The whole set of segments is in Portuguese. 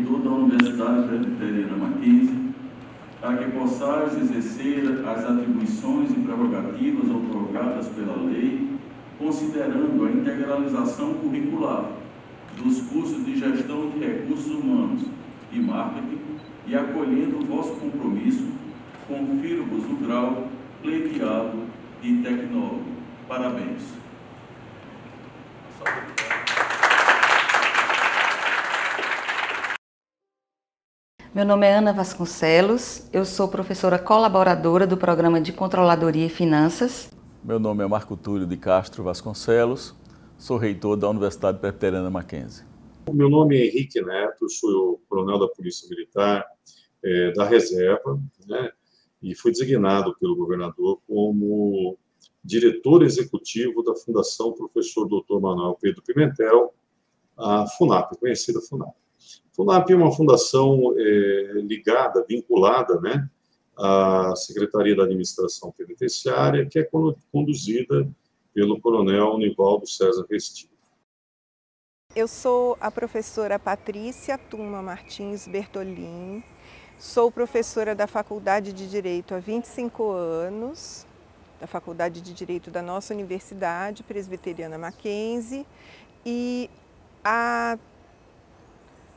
reitor da Universidade Presbiteriana Mackenzie, a que possais exercer as atribuições e prerrogativas outorgadas pela lei, considerando a integralização curricular dos cursos de Gestão de Recursos Humanos e Marketing e acolhendo o vosso compromisso, confiro-vos o grau pleiteado de tecnólogo. Parabéns. Meu nome é Ana Vasconcelos, eu sou professora colaboradora do Programa de Controladoria e Finanças. Meu nome é Marco Túlio de Castro Vasconcelos, sou reitor da Universidade Presbiteriana Mackenzie. Meu nome é Henrique Neto, sou coronel da Polícia Militar da Reserva, né, e fui designado pelo governador como diretor executivo da Fundação Professor Dr. Manuel Pedro Pimentel, a FUNAP, conhecida FUNAP. FUNAP é uma fundação ligada, vinculada, né, à Secretaria da Administração Penitenciária, que é conduzida pelo coronel Nivaldo César Restif. Eu sou a professora Patrícia Tuma Martins Bertolin, sou professora da Faculdade de Direito há 25 anos, da Faculdade de Direito da nossa Universidade Presbiteriana Mackenzie, e há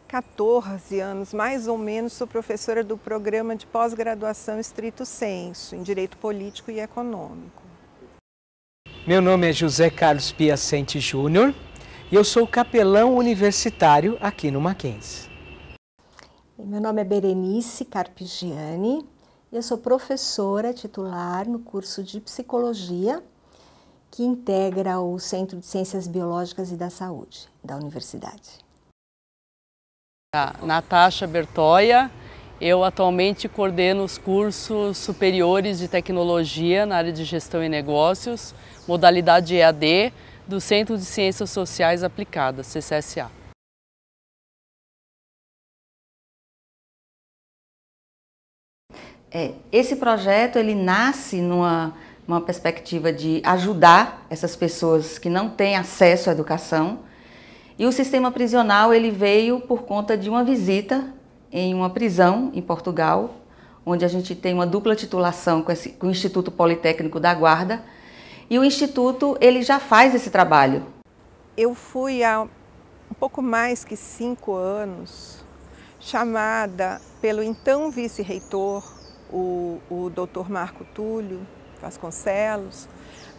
14 anos, mais ou menos, sou professora do programa de pós-graduação Stricto Sensu, em Direito Político e Econômico. Meu nome é José Carlos Piacente Júnior e eu sou capelão universitário aqui no Mackenzie. Meu nome é Berenice Carpigiani e eu sou professora titular no curso de Psicologia, que integra o Centro de Ciências Biológicas e da Saúde da Universidade. Natasha Bertoia, eu atualmente coordeno os cursos superiores de tecnologia na área de gestão e negócios, modalidade EAD, do Centro de Ciências Sociais Aplicadas, CCSA. Esse projeto ele nasce numa perspectiva de ajudar essas pessoas que não têm acesso à educação. E o sistema prisional ele veio por conta de uma visita em uma prisão em Portugal, onde a gente tem uma dupla titulação com o Instituto Politécnico da Guarda, e o Instituto ele já faz esse trabalho. Eu fui há um pouco mais que 5 anos chamada pelo então vice-reitor, o Dr. Marco Túlio Vasconcelos,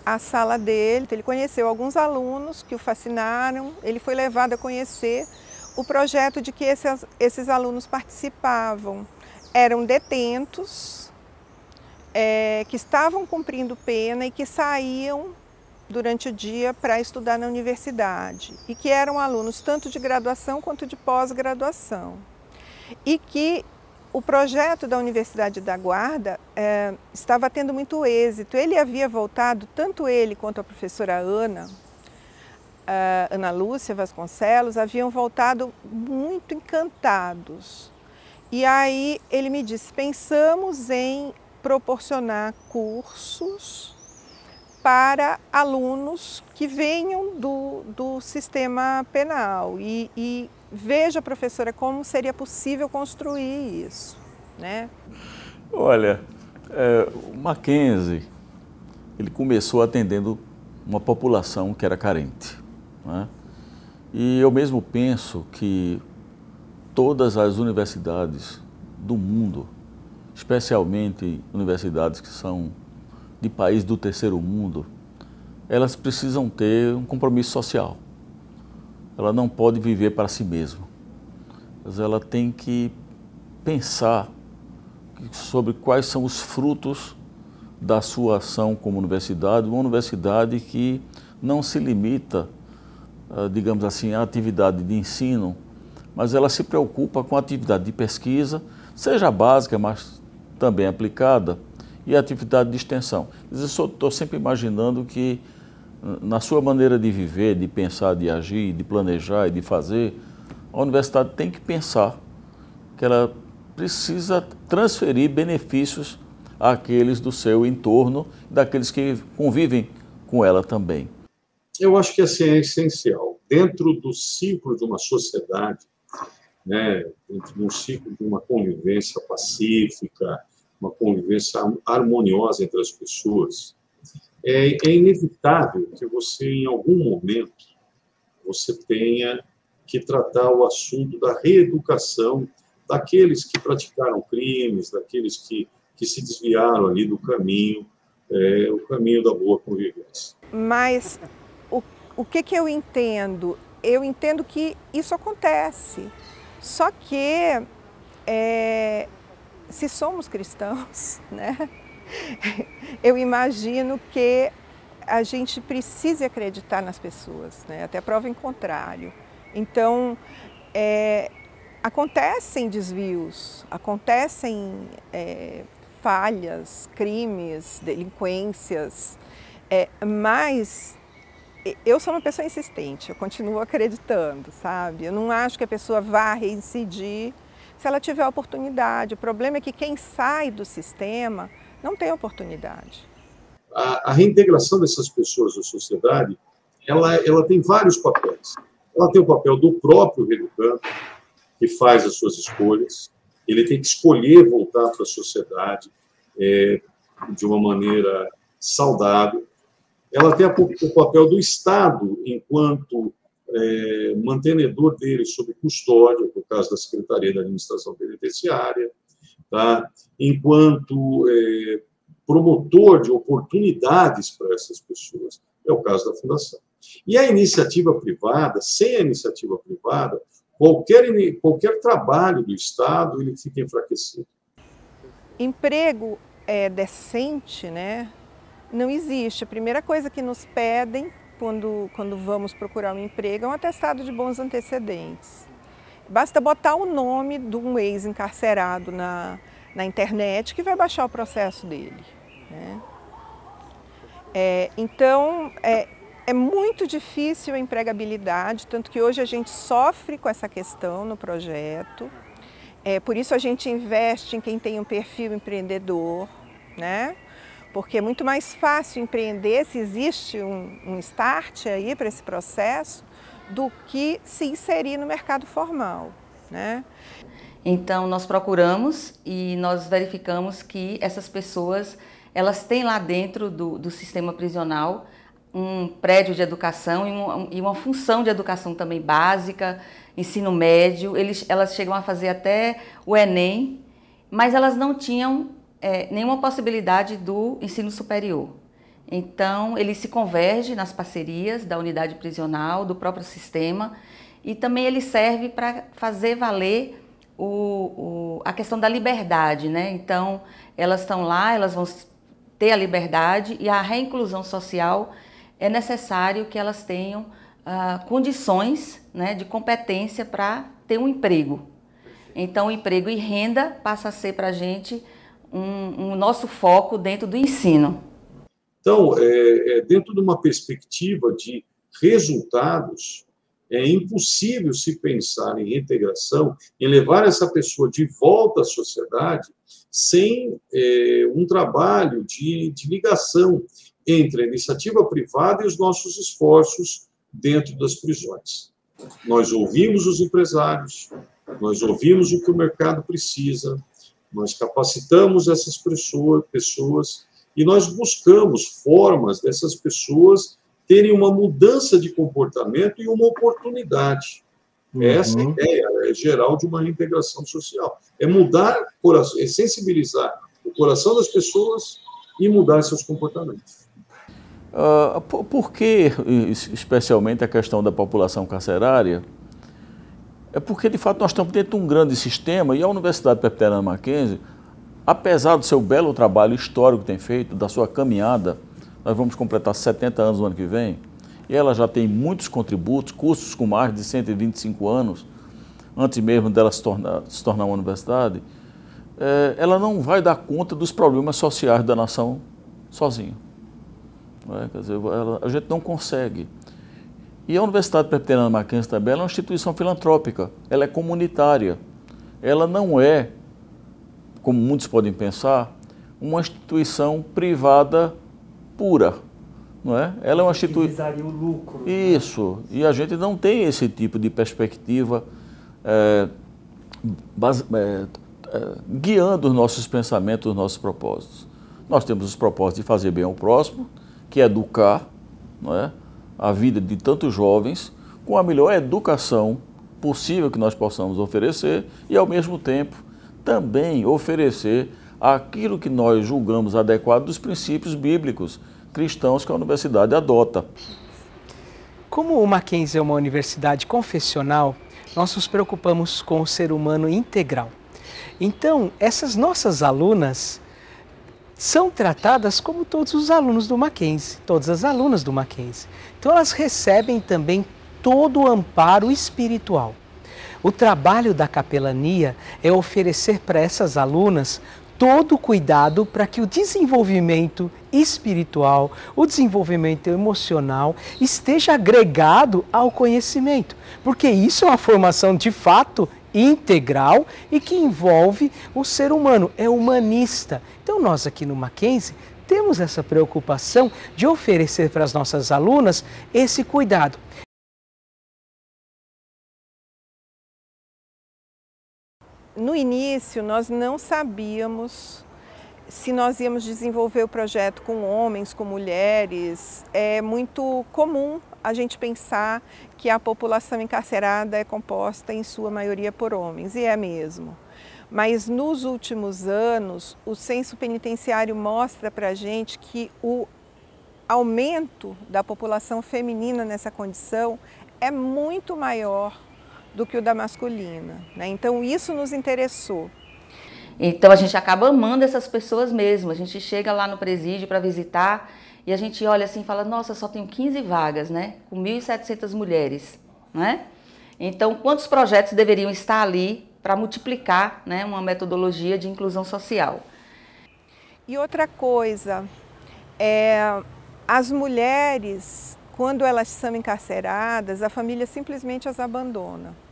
a sala dele. Ele conheceu alguns alunos que o fascinaram, ele foi levado a conhecer o projeto de que esses alunos participavam. Eram detentos, que estavam cumprindo pena e que saíam durante o dia para estudar na universidade. E que eram alunos tanto de graduação quanto de pós-graduação. E que o projeto da Universidade da Guarda estava tendo muito êxito. Ele havia voltado, tanto ele quanto a professora Ana Lúcia Vasconcelos, haviam voltado muito encantados. E aí ele me disse, pensamos em proporcionar cursos para alunos que venham do sistema penal. E veja, professora, como seria possível construir isso, né? Olha, o Mackenzie, ele começou atendendo uma população que era carente, né? E eu mesmo penso que todas as universidades do mundo, especialmente universidades que são de países do terceiro mundo, elas precisam ter um compromisso social. Ela não pode viver para si mesma, mas ela tem que pensar sobre quais são os frutos da sua ação como universidade, uma universidade que não se limita, digamos assim, à atividade de ensino, mas ela se preocupa com a atividade de pesquisa, seja básica, mas também aplicada, e a atividade de extensão. Eu estou sempre imaginando que na sua maneira de viver, de pensar, de agir, de planejar e de fazer, a universidade tem que pensar que ela precisa transferir benefícios àqueles do seu entorno, daqueles que convivem com ela também. Eu acho que assim é essencial. Dentro do ciclo de uma sociedade, né, num ciclo de uma convivência pacífica, uma convivência harmoniosa entre as pessoas, é inevitável que você, em algum momento, você tenha que tratar o assunto da reeducação daqueles que praticaram crimes, daqueles que se desviaram ali do caminho, o caminho da boa convivência. Mas o que eu entendo? Eu entendo que isso acontece, só que se somos cristãos, né? Eu imagino que a gente precise acreditar nas pessoas, né? Até prova em contrário. Então, acontecem desvios, acontecem falhas, crimes, delinquências, mas eu sou uma pessoa insistente, eu continuo acreditando, sabe? Eu não acho que a pessoa vá reincidir se ela tiver oportunidade. O problema é que quem sai do sistema não tem oportunidade. A reintegração dessas pessoas à sociedade, ela tem vários papéis. Ela tem o papel do próprio reeducando, que faz as suas escolhas. Ele tem que escolher voltar para a sociedade de uma maneira saudável. Ela tem o papel do Estado, enquanto mantenedor dele sob custódia, no caso da Secretaria da Administração Penitenciária, tá? Enquanto promotor de oportunidades para essas pessoas, é o caso da Fundação. E a iniciativa privada, sem a iniciativa privada, qualquer trabalho do Estado, ele fica enfraquecido. Emprego decente, né? Não existe. A primeira coisa que nos pedem quando vamos procurar um emprego é um atestado de bons antecedentes. Basta botar o nome de um ex-encarcerado na internet que vai baixar o processo dele, né? Então, é muito difícil a empregabilidade, tanto que hoje a gente sofre com essa questão no projeto. Por isso a gente investe em quem tem um perfil empreendedor, né? Porque é muito mais fácil empreender se existe um start aí para esse processo do que se inserir no mercado formal, né? Então, nós procuramos e nós verificamos que essas pessoas, elas têm lá dentro do sistema prisional um prédio de educação e uma função de educação também básica, ensino médio. Elas chegam a fazer até o Enem, mas elas não tinham nenhuma possibilidade do ensino superior. Então, ele se converge nas parcerias da unidade prisional, do próprio sistema, e também ele serve para fazer valer a questão da liberdade, né? Então, elas estão lá, elas vão ter a liberdade e a reinclusão social é necessário que elas tenham condições, né, de competência para ter um emprego. Então, o emprego e renda passa a ser para a gente um nosso foco dentro do ensino. Então, dentro de uma perspectiva de resultados, é impossível se pensar em reintegração, em levar essa pessoa de volta à sociedade, sem um trabalho de ligação entre a iniciativa privada e os nossos esforços dentro das prisões. Nós ouvimos os empresários, nós ouvimos o que o mercado precisa, nós capacitamos essas pessoas e nós buscamos formas dessas pessoas terem uma mudança de comportamento e uma oportunidade. Essa é a ideia geral de uma reintegração social. É mudar o coração, é sensibilizar o coração das pessoas e mudar seus comportamentos. Por que, especialmente, a questão da população carcerária? É porque, de fato, nós estamos dentro de um grande sistema e a Universidade Presbiteriana Mackenzie, apesar do seu belo trabalho histórico que tem feito, da sua caminhada, nós vamos completar 70 anos no ano que vem, e ela já tem muitos contributos, cursos com mais de 125 anos, antes mesmo dela se tornar uma universidade, ela não vai dar conta dos problemas sociais da nação sozinha. Quer dizer, a gente não consegue. E a Universidade Presbiteriana Mackenzie também é uma instituição filantrópica, ela é comunitária. Ela não é, como muitos podem pensar, uma instituição privada pura. Não é? Ela é uma instituição... Que visaria o lucro. Isso, e a gente não tem esse tipo de perspectiva guiando os nossos pensamentos, os nossos propósitos. Nós temos os propósitos de fazer bem ao próximo, que é educar, não é, a vida de tantos jovens com a melhor educação possível que nós possamos oferecer e, ao mesmo tempo, também oferecer aquilo que nós julgamos adequado dos princípios bíblicos cristãos que a universidade adota. Como o Mackenzie é uma universidade confessional, nós nos preocupamos com o ser humano integral. Então, essas nossas alunas são tratadas como todos os alunos do Mackenzie, todas as alunas do Mackenzie. Então, elas recebem também todo o amparo espiritual. O trabalho da capelania é oferecer para essas alunas todo o cuidado para que o desenvolvimento espiritual, o desenvolvimento emocional esteja agregado ao conhecimento, porque isso é uma formação de fato integral e que envolve o ser humano, é humanista. Então nós aqui no Mackenzie temos essa preocupação de oferecer para as nossas alunas esse cuidado. No início, nós não sabíamos se nós íamos desenvolver o projeto com homens, com mulheres. É muito comum a gente pensar que a população encarcerada é composta, em sua maioria, por homens, e é mesmo. Mas nos últimos anos, o censo penitenciário mostra para a gente que o aumento da população feminina nessa condição é muito maior do que o da masculina, né? Então isso nos interessou. Então a gente acaba amando essas pessoas mesmo, a gente chega lá no presídio para visitar e a gente olha assim e fala, nossa, só tenho 15 vagas, né? Com 1.700 mulheres, né? Então quantos projetos deveriam estar ali para multiplicar, né, uma metodologia de inclusão social? E outra coisa, as mulheres, quando elas são encarceradas, a família simplesmente as abandona.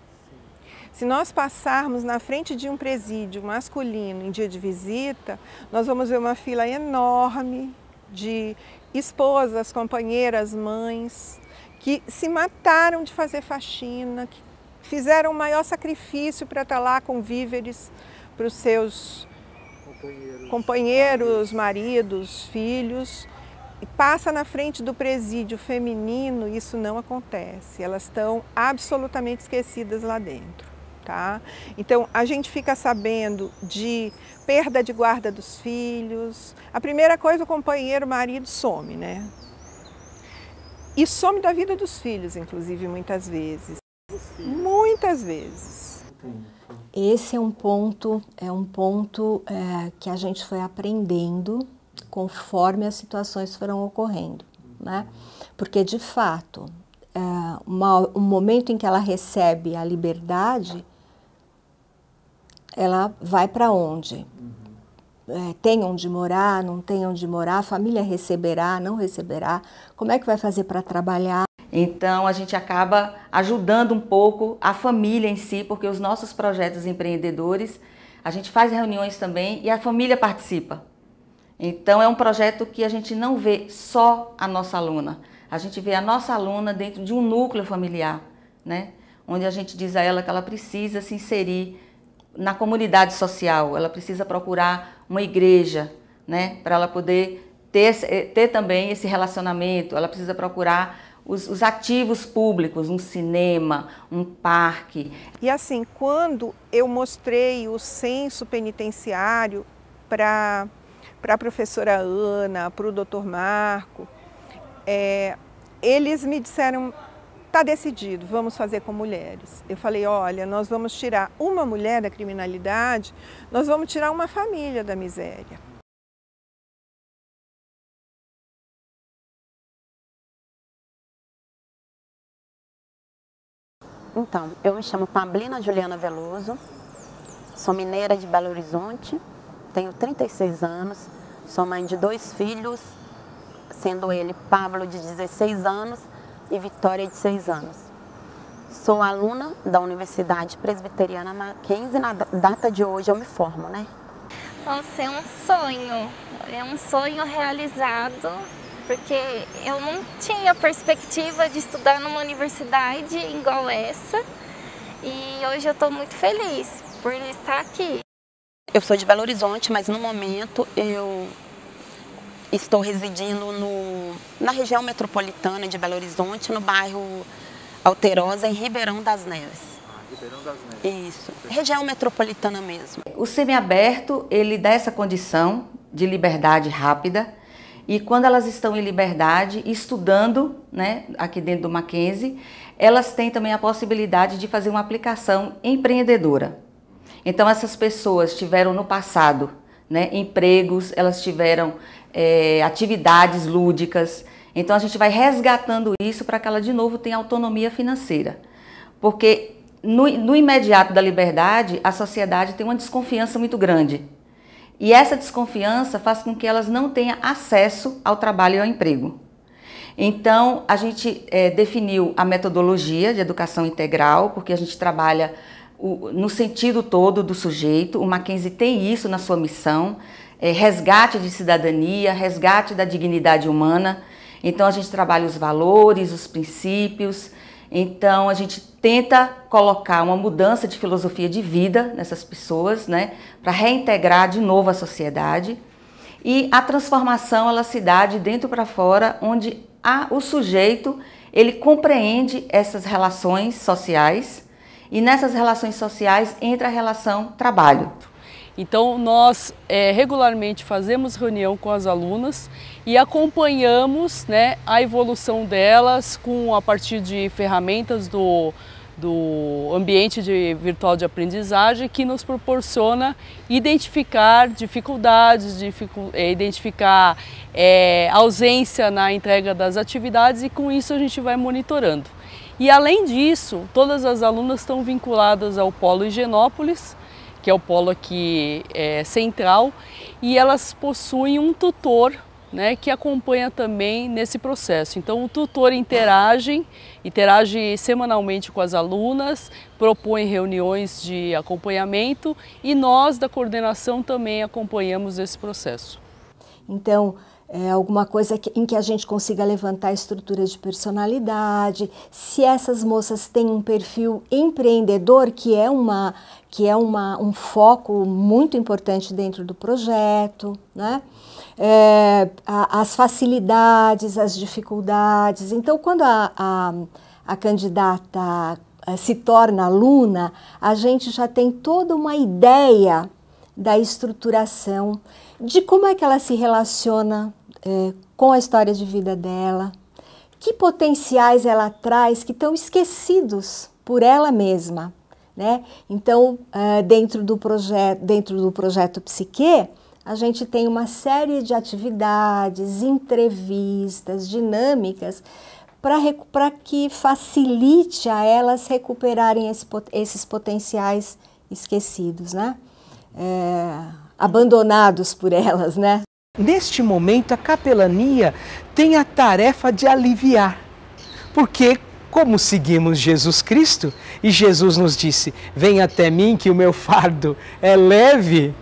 Se nós passarmos na frente de um presídio masculino em dia de visita, nós vamos ver uma fila enorme de esposas, companheiras, mães, que se mataram de fazer faxina, que fizeram o maior sacrifício para estar lá com víveres para os seus companheiros, maridos, filhos. E passa na frente do presídio feminino, isso não acontece. Elas estão absolutamente esquecidas lá dentro, tá? Então, a gente fica sabendo de perda de guarda dos filhos. A primeira coisa, o companheiro, o marido, some, né? E some da vida dos filhos, inclusive, muitas vezes. Muitas vezes. Esse é um ponto que a gente foi aprendendo conforme as situações foram ocorrendo, né? Porque, de fato, um momento em que ela recebe a liberdade, ela vai para onde? Tem onde morar, não tem onde morar, a família receberá, não receberá, como é que vai fazer para trabalhar? Então a gente acaba ajudando um pouco a família em si, porque os nossos projetos empreendedores, a gente faz reuniões também e a família participa. Então é um projeto que a gente não vê só a nossa aluna, a gente vê a nossa aluna dentro de um núcleo familiar, né? Onde a gente diz a ela que ela precisa se inserir na comunidade social, ela precisa procurar uma igreja, né? Para ela poder ter também esse relacionamento, ela precisa procurar os ativos públicos, um cinema, um parque. E assim, quando eu mostrei o censo penitenciário para a professora Ana, para o doutor Marco, eles me disseram, está decidido, vamos fazer com mulheres. Eu falei, olha, nós vamos tirar uma mulher da criminalidade, nós vamos tirar uma família da miséria. Então, eu me chamo Pablina Juliana Veloso, sou mineira de Belo Horizonte, tenho 36 anos, sou mãe de 2 filhos, sendo ele Pablo, de 16 anos, e Vitória, de 6 anos. Sou aluna da Universidade Presbiteriana Mackenzie, na data de hoje eu me formo, né? Nossa, é um sonho realizado, porque eu não tinha perspectiva de estudar numa universidade igual essa, e hoje eu estou muito feliz, por estar aqui. Eu sou de Belo Horizonte, mas no momento eu estou residindo na região metropolitana de Belo Horizonte, no bairro Alterosa, em Ribeirão das Neves. Ribeirão das Neves. Isso, região metropolitana mesmo. O semiaberto, ele dá essa condição de liberdade rápida, e quando elas estão em liberdade, estudando, né, aqui dentro do Mackenzie, elas têm também a possibilidade de fazer uma aplicação empreendedora. Então essas pessoas tiveram no passado, né, empregos, elas tiveram atividades lúdicas, então a gente vai resgatando isso para que ela de novo tenha autonomia financeira. Porque no imediato da liberdade, a sociedade tem uma desconfiança muito grande. E essa desconfiança faz com que elas não tenham acesso ao trabalho e ao emprego. Então, a gente definiu a metodologia de educação integral, porque a gente trabalha no sentido todo do sujeito. O Mackenzie tem isso na sua missão, resgate de cidadania, resgate da dignidade humana. Então, a gente trabalha os valores, os princípios. Então, a gente tenta colocar uma mudança de filosofia de vida nessas pessoas, né, para reintegrar de novo a sociedade. E a transformação, ela se dá de dentro para fora, onde o sujeito, ele compreende essas relações sociais, e nessas relações sociais entra a relação trabalho. Então, nós regularmente fazemos reunião com as alunas e acompanhamos, né, a evolução delas a partir de ferramentas do ambiente virtual de aprendizagem, que nos proporciona identificar dificuldades, identificar ausência na entrega das atividades, e com isso a gente vai monitorando. E além disso, todas as alunas estão vinculadas ao Polo Higienópolis, que é o polo aqui central, e elas possuem um tutor, né, que acompanha também nesse processo. Então o tutor interage semanalmente com as alunas, propõe reuniões de acompanhamento, e nós da coordenação também acompanhamos esse processo. Então, alguma coisa em que a gente consiga levantar a estrutura de personalidade, se essas moças têm um perfil empreendedor, que é um foco muito importante dentro do projeto, né? As facilidades, as dificuldades. Então, quando a candidata se torna aluna, a gente já tem toda uma ideia da estruturação, de como é que ela se relaciona com a história de vida dela, que potenciais ela traz que estão esquecidos por ela mesma, né? Então, dentro do projeto Psique, a gente tem uma série de atividades, entrevistas, dinâmicas, para que facilite a elas recuperarem esses potenciais esquecidos, né? Abandonados por elas, né? Neste momento, a capelania tem a tarefa de aliviar, porque como seguimos Jesus Cristo, e Jesus nos disse: "Venha até mim que o meu fardo é leve",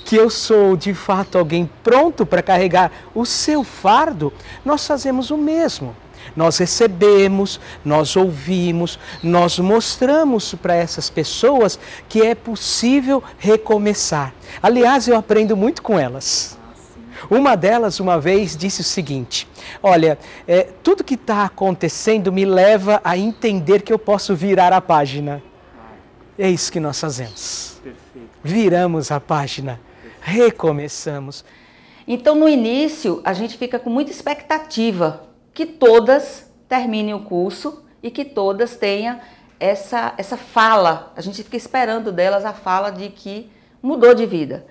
que eu sou de fato alguém pronto para carregar o seu fardo, nós fazemos o mesmo. Nós recebemos, nós ouvimos, nós mostramos para essas pessoas que é possível recomeçar. Aliás, eu aprendo muito com elas. Uma delas, uma vez, disse o seguinte: olha, tudo que está acontecendo me leva a entender que eu posso virar a página. É isso que nós fazemos. Viramos a página, recomeçamos. Então, no início, a gente fica com muita expectativa que todas terminem o curso e que todas tenham essa fala. A gente fica esperando delas a fala de que mudou de vida.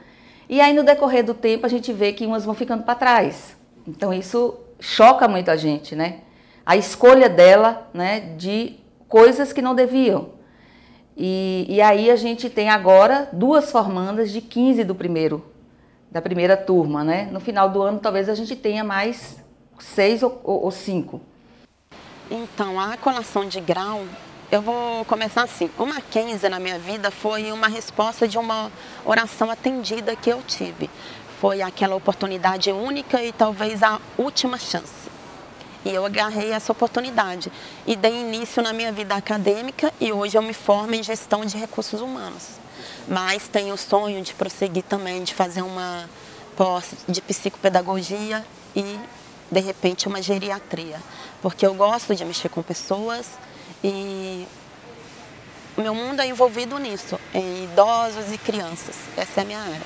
E aí, no decorrer do tempo, a gente vê que umas vão ficando para trás. Então, isso choca muito a gente, né? A escolha dela, né, de coisas que não deviam. E aí, a gente tem agora 2 formandas de 15 da primeira turma, né? No final do ano, talvez a gente tenha mais 6 ou 5. Então, a colação de grau, eu vou começar assim. O Mackenzie na minha vida foi uma resposta de uma oração atendida que eu tive. Foi aquela oportunidade única e talvez a última chance. E eu agarrei essa oportunidade e dei início na minha vida acadêmica e hoje eu me formo em gestão de recursos humanos. Mas tenho o sonho de prosseguir também, de fazer uma pós de psicopedagogia e, de repente, uma geriatria. Porque eu gosto de mexer com pessoas e o meu mundo é envolvido nisso, em idosos e crianças. Essa é a minha área.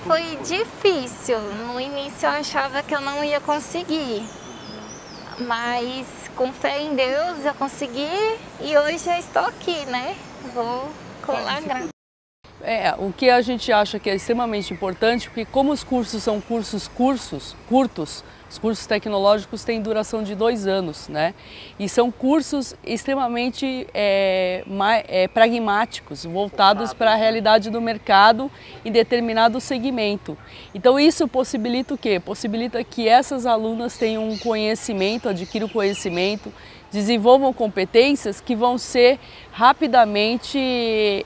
Foi difícil. No início eu achava que eu não ia conseguir. Mas com fé em Deus eu consegui e hoje eu estou aqui, né? Vou conlagrar. O que a gente acha que é extremamente importante, porque como os cursos são curtos, os cursos tecnológicos têm duração de 2 anos, né? E são cursos extremamente pragmáticos, voltados para a realidade do mercado em determinado segmento. Então isso possibilita o quê? Possibilita que essas alunas tenham um conhecimento, adquiram conhecimento, desenvolvam competências que vão ser rapidamente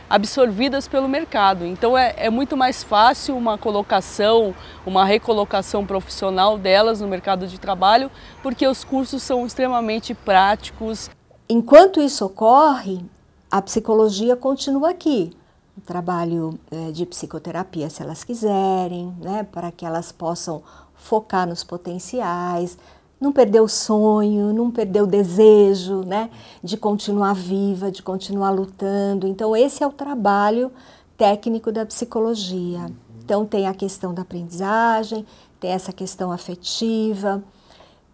absorvidas pelo mercado. Então é muito mais fácil uma colocação, uma recolocação profissional delas no mercado de trabalho, porque os cursos são extremamente práticos. Enquanto isso ocorre, a psicologia continua aqui. O trabalho de psicoterapia, se elas quiserem, né, para que elas possam focar nos potenciais, não perder o sonho, não perder o desejo, né, de continuar viva, de continuar lutando. Então esse é o trabalho técnico da psicologia. Então tem a questão da aprendizagem, tem essa questão afetiva,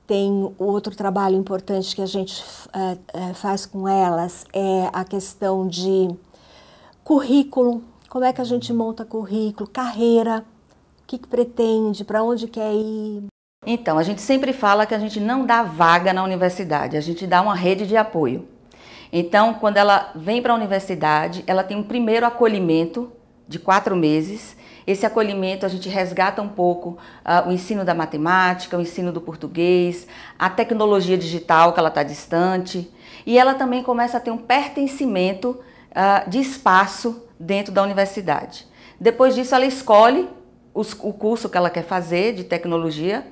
tem outro trabalho importante que a gente faz com elas, é a questão de currículo, como é que a gente monta currículo, carreira, o que pretende, para onde quer ir. Então, a gente sempre fala que a gente não dá vaga na universidade, a gente dá uma rede de apoio. Então, quando ela vem para a universidade, ela tem um primeiro acolhimento de 4 meses. Esse acolhimento a gente resgata um pouco o ensino da matemática, o ensino do português, a tecnologia digital que ela está distante. E ela também começa a ter um pertencimento de espaço dentro da universidade. Depois disso, ela escolhe o curso que ela quer fazer de tecnologia.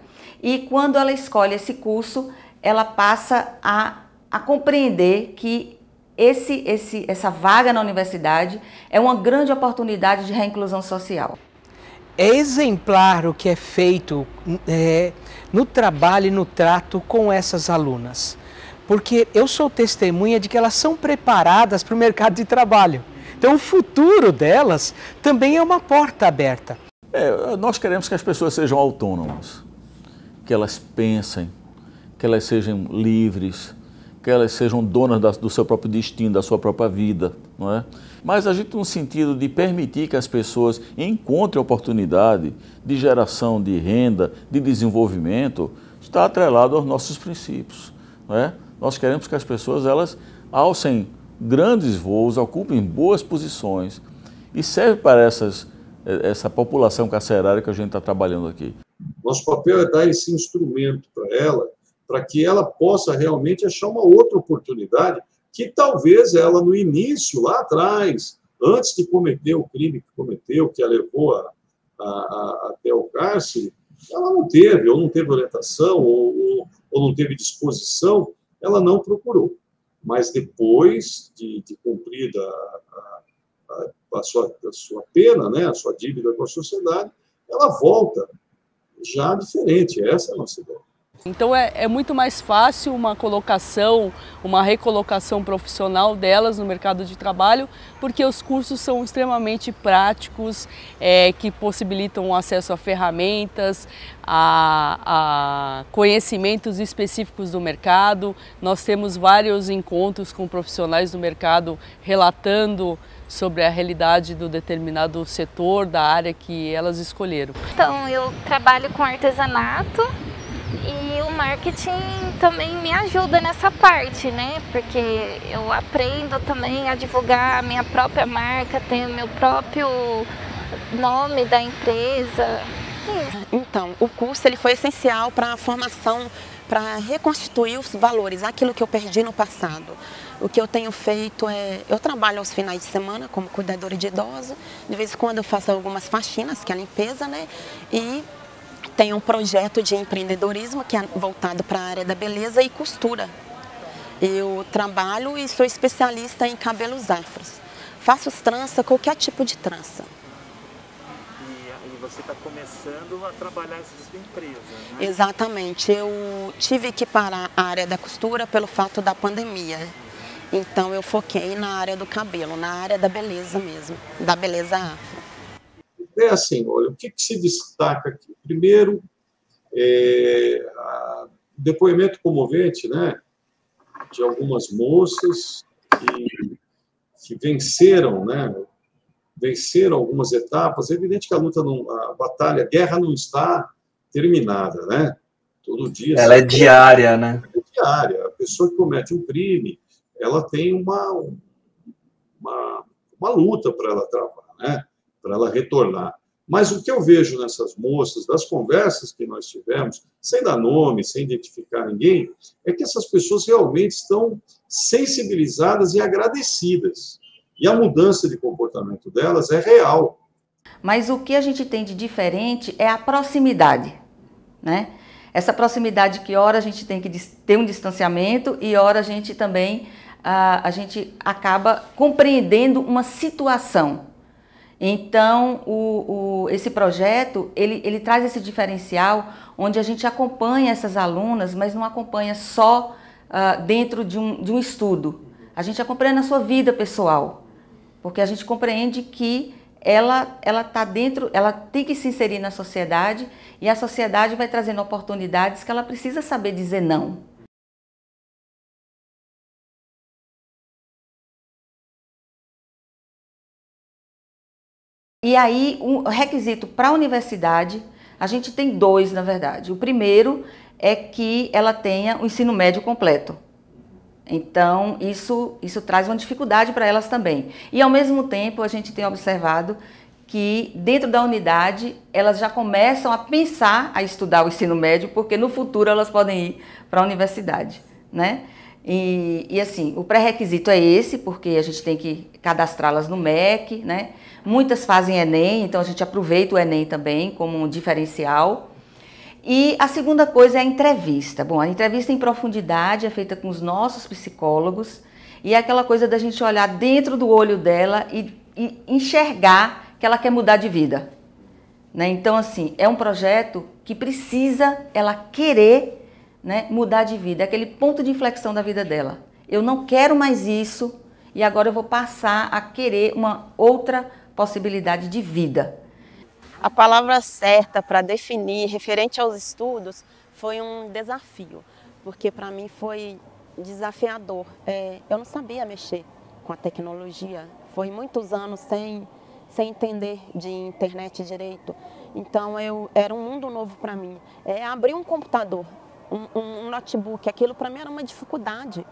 E quando ela escolhe esse curso, ela passa a compreender que essa vaga na universidade é uma grande oportunidade de reinclusão social. É exemplar o que é feito no trabalho e no trato com essas alunas, porque eu sou testemunha de que elas são preparadas para o mercado de trabalho. Então o futuro delas também é uma porta aberta. Nós queremos que as pessoas sejam autônomas, que elas pensem, que elas sejam livres, que elas sejam donas do seu próprio destino, da sua própria vida, não é? Mas a gente no sentido de permitir que as pessoas encontrem oportunidade de geração de renda, de desenvolvimento, está atrelado aos nossos princípios, não é? Nós queremos que as pessoas elas alcem grandes voos, ocupem boas posições e serve para essa população carcerária que a gente está trabalhando aqui. Nosso papel é dar esse instrumento para ela, para que ela possa realmente achar uma outra oportunidade que talvez ela, no início, lá atrás, antes de cometer o crime que cometeu, que a levou até o cárcere, ela não teve, ou não teve orientação, ou não teve disposição, ela não procurou. Mas depois de cumprida a sua pena, né, a sua dívida com a sociedade, ela volta já diferente. Essa é a nossa ideia. Então é muito mais fácil uma colocação, uma recolocação profissional delas no mercado de trabalho, porque os cursos são extremamente práticos, que possibilitam o acesso a ferramentas, a conhecimentos específicos do mercado. Nós temos vários encontros com profissionais do mercado relatando sobre a realidade do determinado setor, da área que elas escolheram. Então, eu trabalho com artesanato e o marketing também me ajuda nessa parte, né? Porque eu aprendo também a divulgar a minha própria marca, tenho o meu próprio nome da empresa. Então, o curso ele foi essencial para a formação, para reconstituir os valores, aquilo que eu perdi no passado. O que eu tenho feito eu trabalho aos finais de semana como cuidadora de idosos, de vez em quando eu faço algumas faxinas, que é a limpeza, né? E Tenho um projeto de empreendedorismo que é voltado para a área da beleza e costura. Eu trabalho e sou especialista em cabelos afros. Faço trança, qualquer tipo de trança. E você está começando a trabalhar essa sua empresa, né? Exatamente. Eu tive que parar a área da costura pelo fato da pandemia. Então eu foquei na área do cabelo, na área da beleza mesmo, da beleza afro. É assim, olha, o que se destaca aqui? Primeiro, depoimento comovente, né, de algumas moças que venceram, né, venceram algumas etapas. É evidente que a batalha, a guerra não está terminada, né? Todo dia. Ela é diária, né? É diária. A pessoa que comete um crime, ela tem uma luta para ela travar, né? Para ela retornar. Mas o que eu vejo nessas moças, das conversas que nós tivemos, sem dar nome, sem identificar ninguém, é que essas pessoas realmente estão sensibilizadas e agradecidas. E a mudança de comportamento delas é real. Mas o que a gente tem de diferente é a proximidade, né? Essa proximidade que ora a gente tem que ter um distanciamento e ora a gente também a gente acaba compreendendo uma situação. Então, esse projeto, ele traz esse diferencial onde a gente acompanha essas alunas, mas não acompanha só dentro de um estudo. A gente acompanha na sua vida pessoal, porque a gente compreende que ela tá dentro, ela tem que se inserir na sociedade e a sociedade vai trazendo oportunidades que ela precisa saber dizer não. E aí, o requisito para a universidade, a gente tem dois, na verdade. O primeiro é que ela tenha o ensino médio completo. Então, isso traz uma dificuldade para elas também. E, ao mesmo tempo, a gente tem observado que, dentro da unidade, elas já começam a pensar a estudar o ensino médio, porque no futuro elas podem ir para a universidade, né? E assim, o pré-requisito é esse, porque a gente tem que cadastrá-las no MEC, né? Muitas fazem Enem, então a gente aproveita o Enem também como um diferencial. E a segunda coisa é a entrevista. Bom, a entrevista em profundidade é feita com os nossos psicólogos e é aquela coisa da gente olhar dentro do olho dela e enxergar que ela quer mudar de vida, né? Então, assim, é um projeto que precisa ela querer, né, mudar de vida, é aquele ponto de inflexão da vida dela. Eu não quero mais isso e agora eu vou passar a querer uma outra possibilidade de vida. A palavra certa para definir, referente aos estudos, foi um desafio, porque para mim foi desafiador. Eu não sabia mexer com a tecnologia, foi muitos anos sem entender de internet direito, então era um mundo novo para mim. Abrir um computador, um notebook, aquilo para mim era uma dificuldade.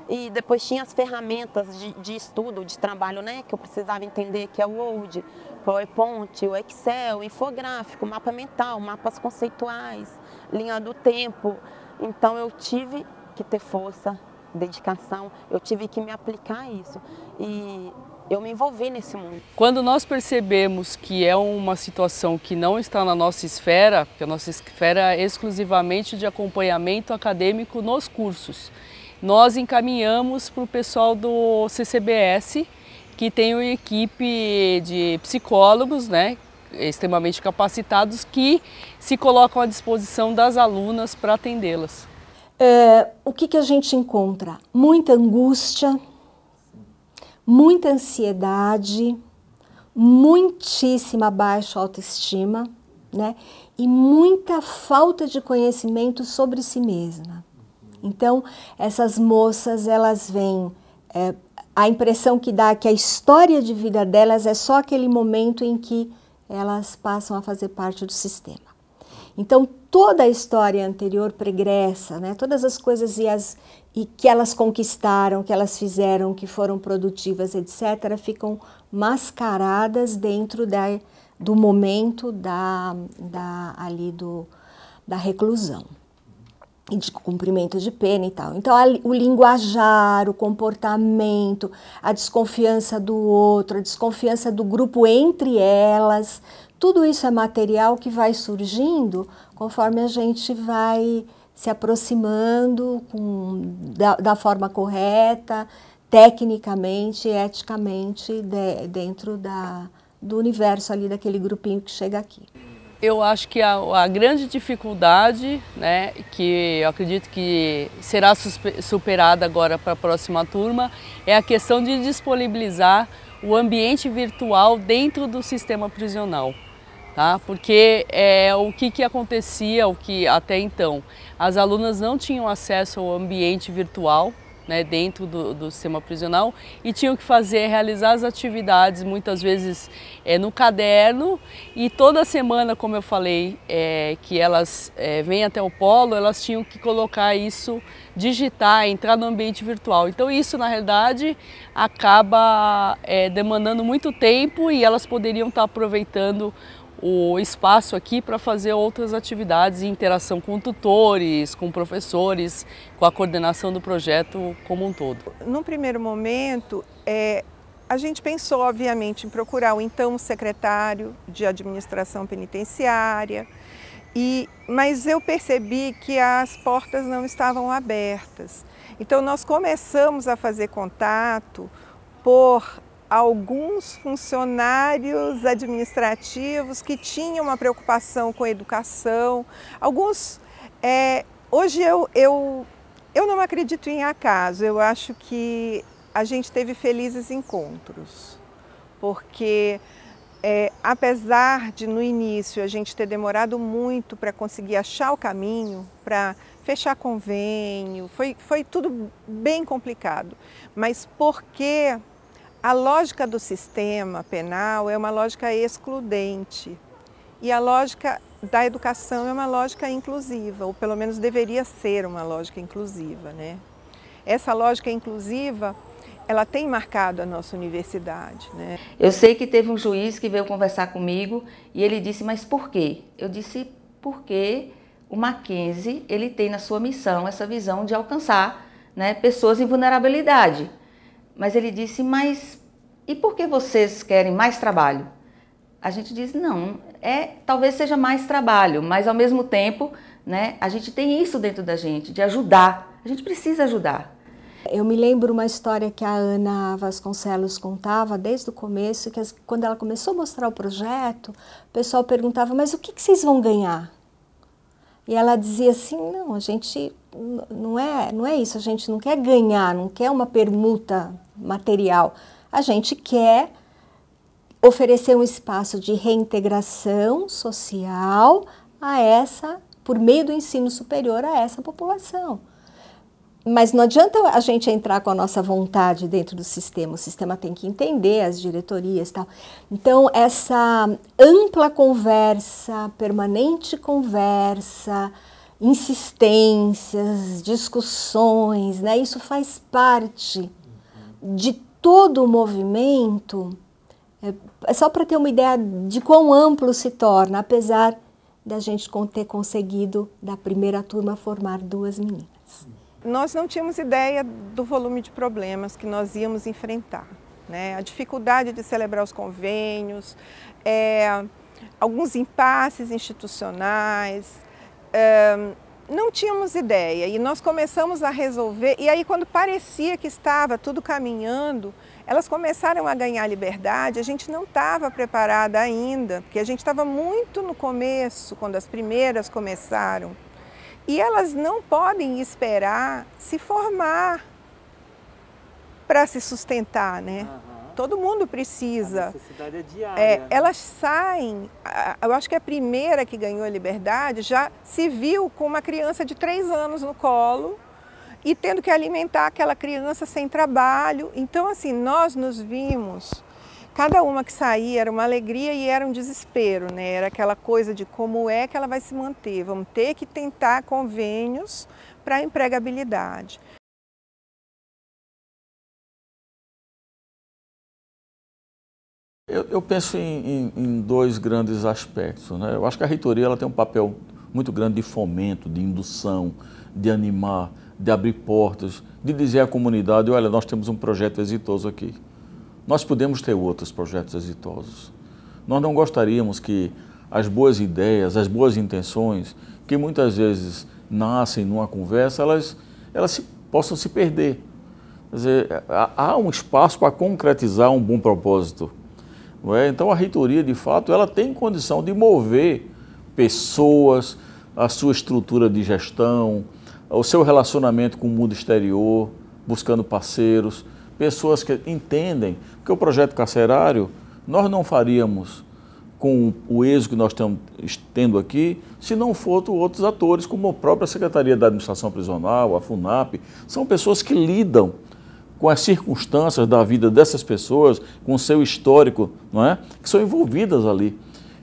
E depois tinha as ferramentas de estudo, de trabalho, né, que eu precisava entender, que é o Word, PowerPoint, o Excel, o infográfico, mapa mental, mapas conceituais, linha do tempo. Então eu tive que ter força, dedicação, eu tive que me aplicar a isso. E eu me envolvi nesse mundo. Quando nós percebemos que é uma situação que não está na nossa esfera, porque a nossa esfera é exclusivamente de acompanhamento acadêmico nos cursos, nós encaminhamos para o pessoal do CCBS, que tem uma equipe de psicólogos, né, extremamente capacitados, que se colocam à disposição das alunas para atendê-las. O que a gente encontra? Muita angústia, muita ansiedade, muitíssima baixa autoestima, né, e muita falta de conhecimento sobre si mesma. Então, essas moças, elas vêm, a impressão que dá é que a história de vida delas é só aquele momento em que elas passam a fazer parte do sistema. Então, toda a história anterior pregressa, né, todas as coisas e que elas conquistaram, que elas fizeram, que foram produtivas, etc., ficam mascaradas dentro do momento da reclusão e de cumprimento de pena e tal. Então, o linguajar, o comportamento, a desconfiança do outro, a desconfiança do grupo entre elas, tudo isso é material que vai surgindo conforme a gente vai se aproximando da forma correta, tecnicamente, eticamente, dentro do universo ali daquele grupinho que chega aqui. Eu acho que a grande dificuldade, né, que eu acredito que será superada agora para a próxima turma, é a questão de disponibilizar o ambiente virtual dentro do sistema prisional. Tá? Porque o que acontecia, até então, as alunas não tinham acesso ao ambiente virtual, né, dentro do sistema prisional, e tinham que realizar as atividades muitas vezes no caderno, e toda semana, como eu falei, que elas vêm até o polo, elas tinham que colocar isso, digitar, entrar no ambiente virtual. Então isso, na realidade, acaba demandando muito tempo, e elas poderiam estar aproveitando o espaço aqui para fazer outras atividades em interação com tutores, com professores, com a coordenação do projeto como um todo. No primeiro momento, a gente pensou, obviamente, em procurar o então secretário de Administração Penitenciária, mas eu percebi que as portas não estavam abertas. Então nós começamos a fazer contato por alguns funcionários administrativos que tinham uma preocupação com a educação. Alguns, hoje eu não acredito em acaso, eu acho que a gente teve felizes encontros, porque apesar de no início a gente ter demorado muito para conseguir achar o caminho, para fechar convênio, foi tudo bem complicado, mas porque a lógica do sistema penal é uma lógica excludente e a lógica da educação é uma lógica inclusiva, ou pelo menos deveria ser uma lógica inclusiva, né? Essa lógica inclusiva, ela tem marcado a nossa universidade, né? Eu sei que teve um juiz que veio conversar comigo e ele disse, mas por quê? Eu disse, porque o Mackenzie, ele tem na sua missão essa visão de alcançar, né, pessoas em vulnerabilidade. Mas ele disse, mas e por que vocês querem mais trabalho? A gente diz, não, talvez seja mais trabalho, mas ao mesmo tempo, né, a gente tem isso dentro da gente, de ajudar. A gente precisa ajudar. Eu me lembro uma história que a Ana Vasconcelos contava desde o começo, que quando ela começou a mostrar o projeto, o pessoal perguntava, mas o que vocês vão ganhar? E ela dizia assim, não, a gente não é isso, a gente não quer ganhar, não quer uma permuta material, a gente quer oferecer um espaço de reintegração social por meio do ensino superior a essa população. Mas não adianta a gente entrar com a nossa vontade dentro do sistema, o sistema tem que entender as diretorias e tal. Então, essa ampla conversa, permanente conversa, insistências, discussões, né? Isso faz parte de todo o movimento, é só para ter uma ideia de quão amplo se torna, apesar da gente ter conseguido, da primeira turma, formar 2 meninas. Nós não tínhamos ideia do volume de problemas que nós íamos enfrentar, né? A dificuldade de celebrar os convênios, alguns impasses institucionais, não tínhamos ideia e nós começamos a resolver, e aí quando parecia que estava tudo caminhando, elas começaram a ganhar liberdade, a gente não estava preparada ainda, porque a gente estava muito no começo, quando as primeiras começaram. E elas não podem esperar se formar para se sustentar, né? Uhum. Todo mundo precisa. A necessidade é diária. Elas saem, eu acho que a primeira que ganhou a liberdade já se viu com uma criança de 3 anos no colo e tendo que alimentar aquela criança sem trabalho. Então, assim, nós nos vimos... Cada uma que saía era uma alegria e era um desespero, né? Era aquela coisa de como é que ela vai se manter. Vamos ter que tentar convênios para empregabilidade. Eu penso em 2 grandes aspectos, né? Eu acho que a reitoria ela tem um papel muito grande de fomento, de indução, de animar, de abrir portas, de dizer à comunidade, olha, nós temos um projeto exitoso aqui. Nós podemos ter outros projetos exitosos. Nós não gostaríamos que as boas ideias, as boas intenções, que muitas vezes nascem numa conversa, elas possam se perder. Quer dizer, há um espaço para concretizar um bom propósito. Não é? Então a reitoria, de fato, ela tem condição de mover pessoas, a sua estrutura de gestão, o seu relacionamento com o mundo exterior, buscando parceiros, pessoas que entendem que o projeto carcerário nós não faríamos com o êxito que nós estamos tendo aqui, se não fossem outros atores, como a própria Secretaria da Administração Prisional, a FUNAP, são pessoas que lidam com as circunstâncias da vida dessas pessoas, com o seu histórico, não é? Que são envolvidas ali.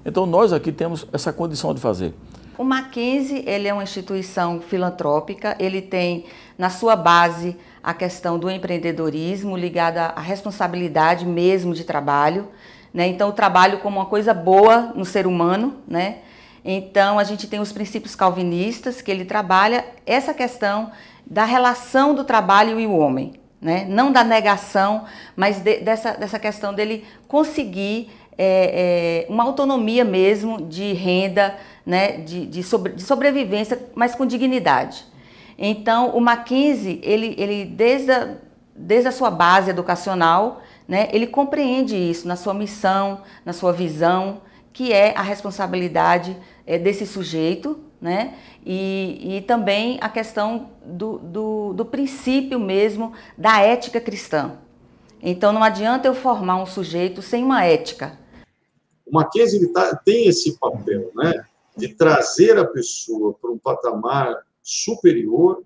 Então nós aqui temos essa condição de fazer. O Mackenzie, ele é uma instituição filantrópica, ele tem na sua base a questão do empreendedorismo ligada à responsabilidade mesmo de trabalho, né? Então o trabalho como uma coisa boa no ser humano, né? Então a gente tem os princípios calvinistas que ele trabalha essa questão da relação do trabalho e o homem, né? Não da negação, mas dessa questão dele conseguir uma autonomia mesmo de renda, né? de sobrevivência, mas com dignidade. Então o Mackenzie, ele desde a sua base educacional, né? Ele compreende isso na sua missão, na sua visão, que é a responsabilidade desse sujeito, né? E também a questão do princípio mesmo da ética cristã. Então não adianta eu formar um sujeito sem uma ética. O Mackenzie tem esse papel, né, de trazer a pessoa para um patamar superior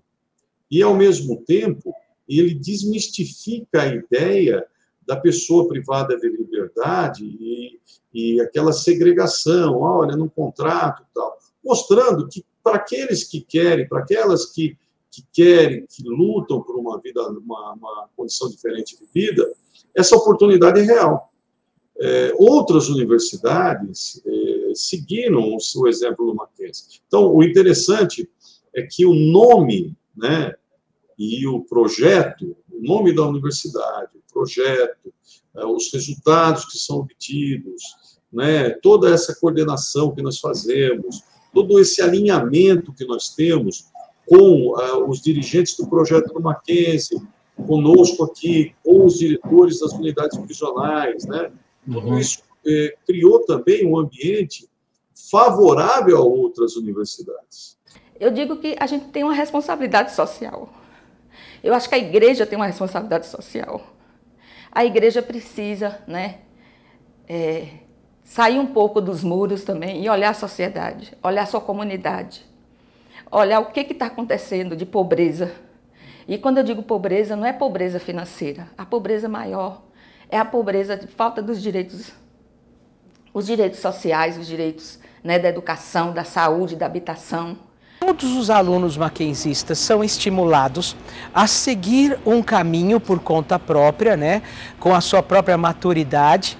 e, ao mesmo tempo, ele desmistifica a ideia da pessoa privada de liberdade e aquela segregação, olha, num contrato e tal, mostrando que para aqueles que querem, para aquelas que querem, que lutam por uma vida, uma condição diferente de vida, essa oportunidade é real. Outras universidades seguiram o exemplo do Mackenzie. Então, o interessante é que o nome, né, e o projeto, o nome da universidade, o projeto, os resultados que são obtidos, né, toda essa coordenação que nós fazemos, todo esse alinhamento que nós temos com os dirigentes do projeto do Mackenzie, conosco aqui, com os diretores das unidades prisionais, né, tudo isso criou também um ambiente favorável a outras universidades. Eu digo que a gente tem uma responsabilidade social. Eu acho que a igreja tem uma responsabilidade social. A igreja precisa, né, sair um pouco dos muros também e olhar a sociedade, olhar a sua comunidade, olhar o que está acontecendo de pobreza. E quando eu digo pobreza, não é pobreza financeira. A pobreza maior é a pobreza de falta dos direitos, os direitos sociais, os direitos, né, da educação, da saúde, da habitação. Todos os alunos mackenzistas são estimulados a seguir um caminho por conta própria, né, com a sua própria maturidade,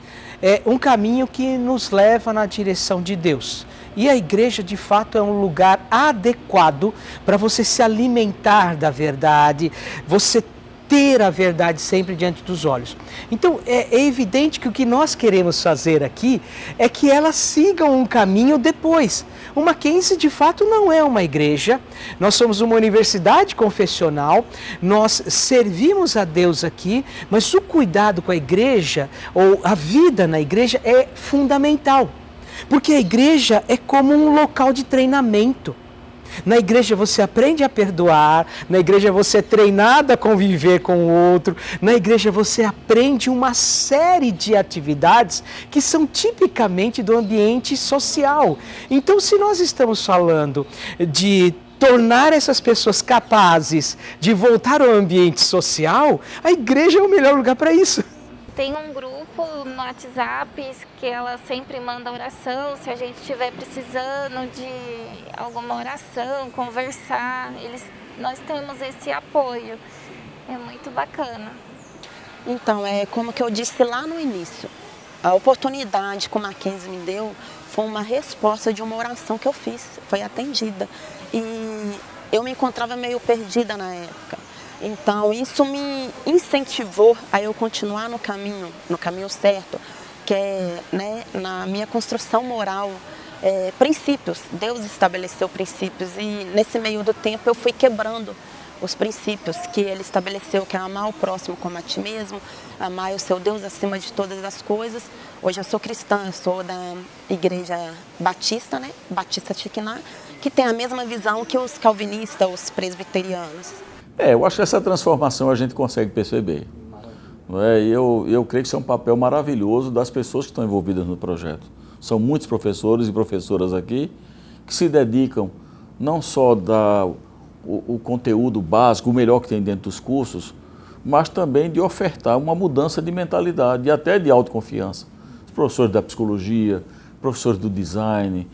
um caminho que nos leva na direção de Deus. E a igreja, de fato, é um lugar adequado para você se alimentar da verdade, você ter a verdade sempre diante dos olhos. Então, é evidente que o que nós queremos fazer aqui é que elas sigam um caminho depois. O Mackenzie, de fato, não é uma igreja, nós somos uma universidade confessional, nós servimos a Deus aqui, mas o cuidado com a igreja, ou a vida na igreja, é fundamental. Porque a igreja é como um local de treinamento. Na igreja você aprende a perdoar, na igreja você é treinado a conviver com o outro, na igreja você aprende uma série de atividades que são tipicamente do ambiente social. Então, se nós estamos falando de tornar essas pessoas capazes de voltar ao ambiente social, a igreja é o melhor lugar para isso. Tem um grupo no WhatsApp que ela sempre manda oração, se a gente estiver precisando de alguma oração, conversar, nós temos esse apoio, é muito bacana. Então, como que eu disse lá no início, a oportunidade que o Mackenzie me deu foi uma resposta de uma oração que eu fiz, foi atendida. E eu me encontrava meio perdida na época. Então, isso me incentivou a eu continuar no caminho certo, quer, né, na minha construção moral, princípios. Deus estabeleceu princípios e nesse meio do tempo eu fui quebrando os princípios que Ele estabeleceu, que é amar o próximo como a ti mesmo, amar o seu Deus acima de todas as coisas. Hoje eu sou cristã, eu sou da Igreja Batista, né, Batista Tiquiná, que tem a mesma visão que os calvinistas, os presbiterianos. Eu acho que essa transformação a gente consegue perceber. Não é? Eu creio que isso é um papel maravilhoso das pessoas que estão envolvidas no projeto. São muitos professores e professoras aqui que se dedicam não só a dar o conteúdo básico, o melhor que tem dentro dos cursos, mas também de ofertar uma mudança de mentalidade e até de autoconfiança. Os professores da psicologia, professores do design,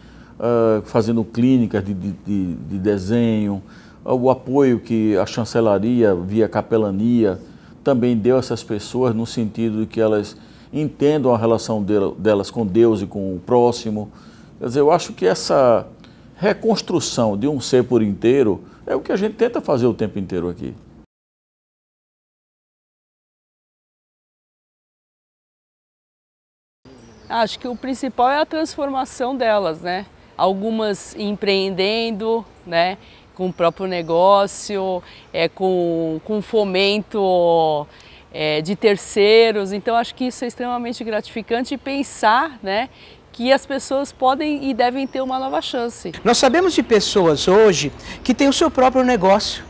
fazendo clínicas de desenho, o apoio que a chancelaria, via capelania, também deu a essas pessoas no sentido de que elas entendam a relação delas com Deus e com o próximo. Quer dizer, eu acho que essa reconstrução de um ser por inteiro é o que a gente tenta fazer o tempo inteiro aqui. Acho que o principal é a transformação delas, né? Algumas empreendendo, né? Com o próprio negócio, com fomento de terceiros. Então acho que isso é extremamente gratificante, pensar, né, que as pessoas podem e devem ter uma nova chance. Nós sabemos de pessoas hoje que têm o seu próprio negócio.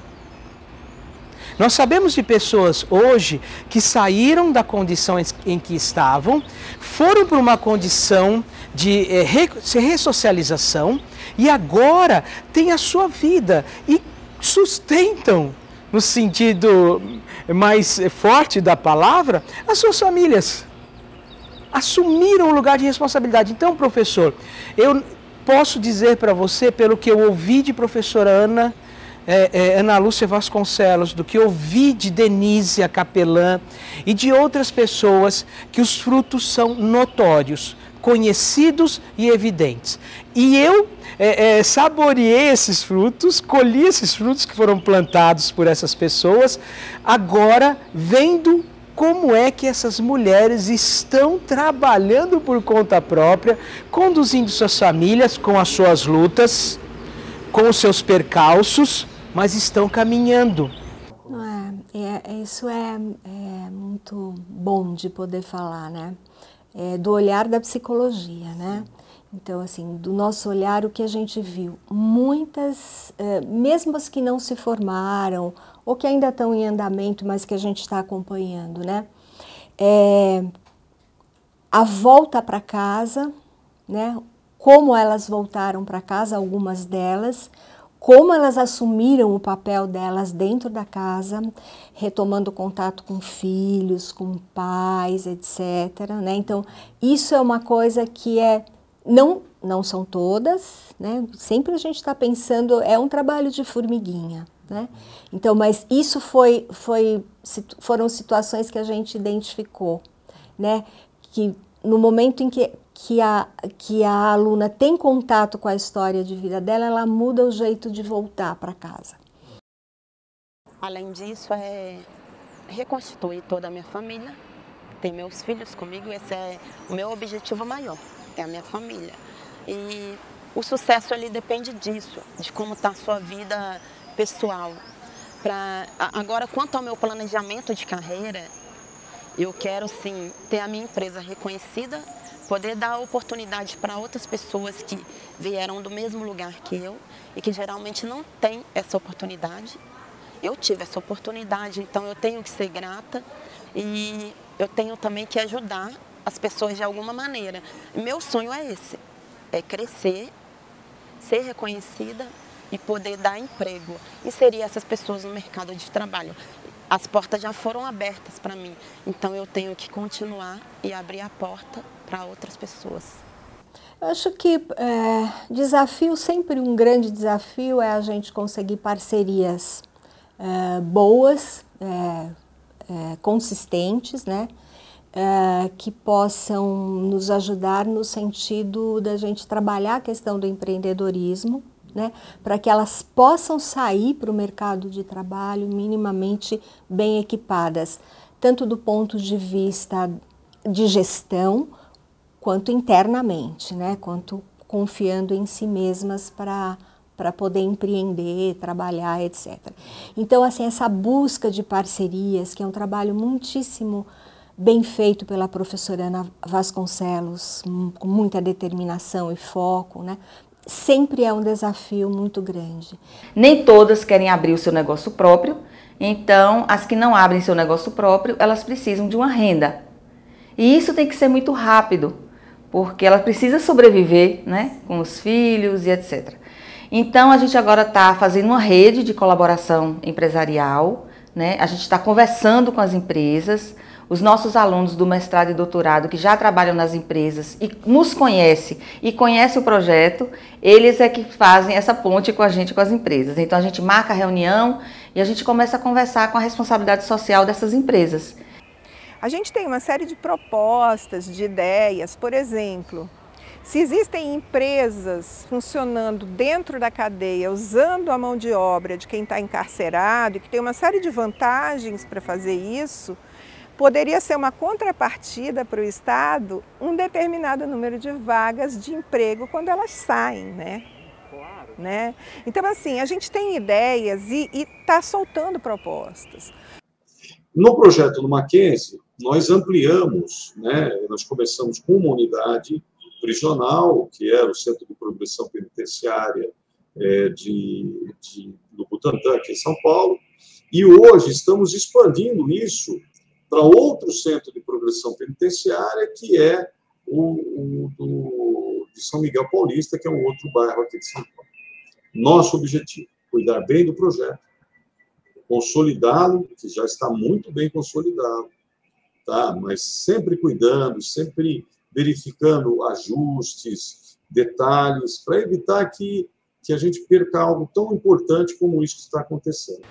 Nós sabemos de pessoas hoje que saíram da condição em que estavam, foram para uma condição de ressocialização e agora têm a sua vida e sustentam, no sentido mais forte da palavra, as suas famílias. Assumiram um lugar de responsabilidade. Então, professor, eu posso dizer para você, pelo que eu ouvi de professora Ana Lúcia Vasconcelos, do que eu ouvi de Denise, a capelã, e de outras pessoas, que os frutos são notórios, conhecidos e evidentes. E eu saboreei esses frutos, colhi esses frutos que foram plantados por essas pessoas, agora vendo como é que essas mulheres estão trabalhando por conta própria, conduzindo suas famílias com as suas lutas, com os seus percalços, mas estão caminhando. Isso é muito bom de poder falar, né? Do olhar da psicologia, né? Então, assim, do nosso olhar, o que a gente viu, muitas, mesmo as que não se formaram, ou que ainda estão em andamento, mas que a gente está acompanhando, né? A volta para casa, né? Como elas voltaram para casa, algumas delas, como elas assumiram o papel delas dentro da casa, retomando contato com filhos, com pais, etc., né? Então, isso é uma coisa que não são todas, né? Sempre a gente está pensando, é um trabalho de formiguinha, né? Então, mas isso foram situações que a gente identificou, né? Que no momento em que a aluna tem contato com a história de vida dela, ela muda o jeito de voltar para casa. Além disso, reconstituir toda a minha família, ter meus filhos comigo, esse é o meu objetivo maior, é a minha família. E o sucesso ali depende disso, de como está a sua vida pessoal. Agora, quanto ao meu planejamento de carreira, eu quero sim ter a minha empresa reconhecida, poder dar oportunidade para outras pessoas que vieram do mesmo lugar que eu e que geralmente não têm essa oportunidade. Eu tive essa oportunidade, então eu tenho que ser grata e eu tenho também que ajudar as pessoas de alguma maneira. Meu sonho é esse, é crescer, ser reconhecida e poder dar emprego, inserir essas pessoas no mercado de trabalho. As portas já foram abertas para mim, então eu tenho que continuar e abrir a porta para outras pessoas. Eu acho que sempre um grande desafio é a gente conseguir parcerias boas, consistentes, né? Que possam nos ajudar no sentido da gente trabalhar a questão do empreendedorismo, né, para que elas possam sair para o mercado de trabalho minimamente bem equipadas, tanto do ponto de vista de gestão, quanto internamente, né? Quanto confiando em si mesmas para poder empreender, trabalhar, etc. Então, assim, essa busca de parcerias, que é um trabalho muitíssimo bem feito pela professora Ana Vasconcelos, com muita determinação e foco, né? Sempre é um desafio muito grande. Nem todas querem abrir o seu negócio próprio, então as que não abrem seu negócio próprio, elas precisam de uma renda. E isso tem que ser muito rápido, porque ela precisa sobreviver, né, com os filhos e etc. Então a gente agora está fazendo uma rede de colaboração empresarial, né? A gente está conversando com as empresas. Os nossos alunos do mestrado e doutorado que já trabalham nas empresas e nos conhecem e conhecem o projeto, eles é que fazem essa ponte com a gente, com as empresas. Então a gente marca a reunião e a gente começa a conversar com a responsabilidade social dessas empresas. A gente tem uma série de propostas, de ideias, por exemplo, se existem empresas funcionando dentro da cadeia, usando a mão de obra de quem está encarcerado e que tem uma série de vantagens para fazer isso, poderia ser uma contrapartida para o Estado um determinado número de vagas de emprego quando elas saem, né? Claro. Né? Então, assim, a gente tem ideias e está soltando propostas. No projeto do Mackenzie, nós ampliamos, né? Nós começamos com uma unidade prisional, que era o Centro de Progressão Penitenciária do Butantã, aqui em São Paulo, e hoje estamos expandindo isso para outro centro de progressão penitenciária, que é de São Miguel Paulista, que é um outro bairro aqui de São Paulo. Nosso objetivo, cuidar bem do projeto, consolidá-lo, que já está muito bem consolidado, tá? Mas sempre cuidando, sempre verificando ajustes, detalhes, para evitar que a gente perca algo tão importante como isso que está acontecendo.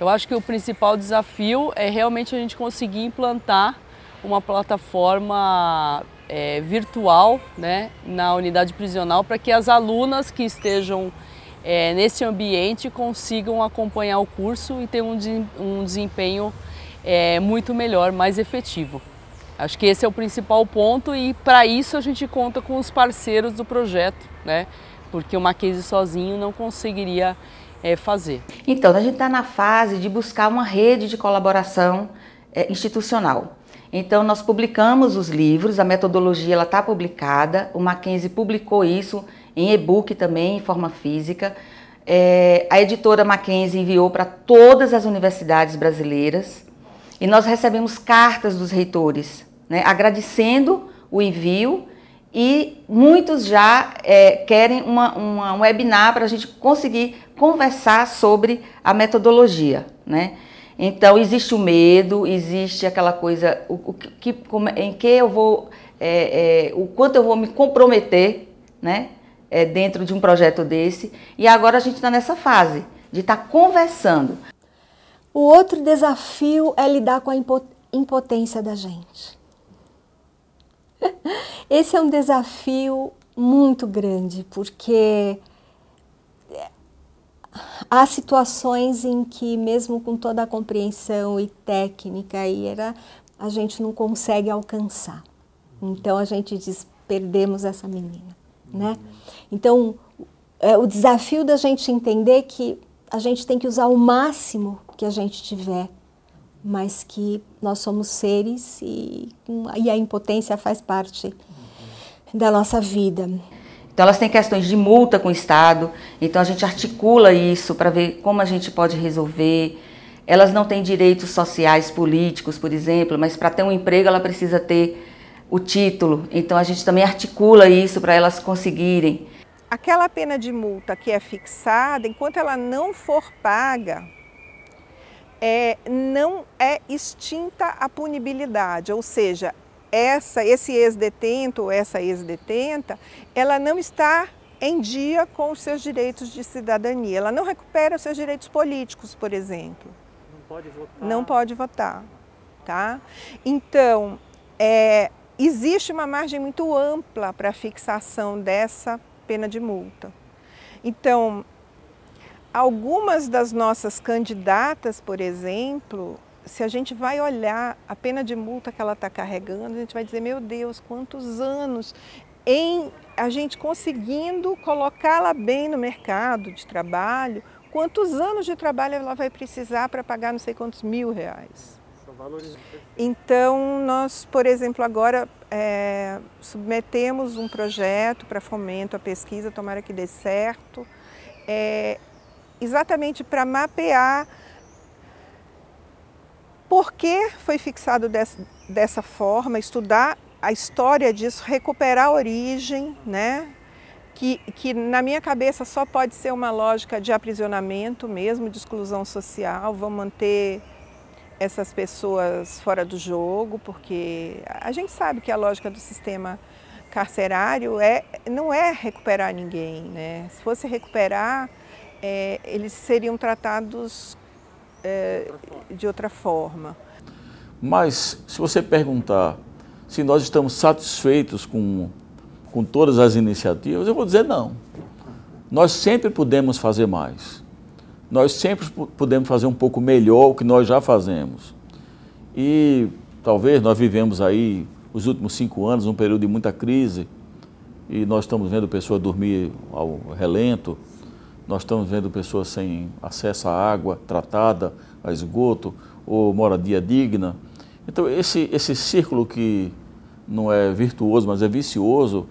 Eu acho que o principal desafio é realmente a gente conseguir implantar uma plataforma virtual, né, na unidade prisional, para que as alunas que estejam nesse ambiente consigam acompanhar o curso e ter um desempenho muito melhor, mais efetivo. Acho que esse é o principal ponto e para isso a gente conta com os parceiros do projeto, né, porque o Mackenzie sozinho não conseguiria fazer. Então, a gente está na fase de buscar uma rede de colaboração institucional. Então, nós publicamos os livros, a metodologia está publicada, o Mackenzie publicou isso em e-book também, em forma física. A editora Mackenzie enviou para todas as universidades brasileiras e nós recebemos cartas dos reitores, né, agradecendo o envio. E muitos já querem um webinar para a gente conseguir conversar sobre a metodologia, né? Então, existe o medo, existe aquela coisa, em que eu vou, o quanto eu vou me comprometer, né, dentro de um projeto desse. E agora a gente está nessa fase de estar conversando. O outro desafio é lidar com a impotência da gente. Esse é um desafio muito grande, porque há situações em que, mesmo com toda a compreensão e técnica, a gente não consegue alcançar. Então, a gente diz, perdemos essa menina, né? Então, o desafio da gente entender que a gente tem que usar o máximo que a gente tiver, mas que nós somos seres e a impotência faz parte da nossa vida. Então elas têm questões de multa com o Estado, então a gente articula isso para ver como a gente pode resolver. Elas não têm direitos sociais, políticos, por exemplo, mas para ter um emprego ela precisa ter o título, então a gente também articula isso para elas conseguirem. Aquela pena de multa que é fixada, enquanto ela não for paga, não é extinta a punibilidade, ou seja, esse ex-detento ou essa ex-detenta, ela não está em dia com os seus direitos de cidadania, ela não recupera os seus direitos políticos, por exemplo. Não pode votar. Não pode votar, tá? Então, existe uma margem muito ampla para a fixação dessa pena de multa. Então, algumas das nossas candidatas, por exemplo, se a gente vai olhar a pena de multa que ela está carregando, a gente vai dizer, meu Deus, quantos anos em a gente conseguindo colocá-la bem no mercado de trabalho, quantos anos de trabalho ela vai precisar para pagar não sei quantos R$1.000. São valores. Então, nós, por exemplo, agora submetemos um projeto para fomento à pesquisa, tomara que dê certo, exatamente para mapear por que foi fixado dessa forma, estudar a história disso, recuperar a origem, né? Que na minha cabeça só pode ser uma lógica de aprisionamento mesmo, de exclusão social, vão manter essas pessoas fora do jogo, porque a gente sabe que a lógica do sistema carcerário não é recuperar ninguém, né? Se fosse recuperar, eles seriam tratados de outra forma. Mas, se você perguntar se nós estamos satisfeitos com todas as iniciativas, eu vou dizer não. Nós sempre podemos fazer mais. Nós sempre podemos fazer um pouco melhor o que nós já fazemos. E talvez nós vivemos aí os últimos 5 anos, um período de muita crise, e nós estamos vendo pessoas dormir ao relento, nós estamos vendo pessoas sem acesso à água tratada, a esgoto ou moradia digna. Então esse círculo que não é virtuoso, mas é vicioso,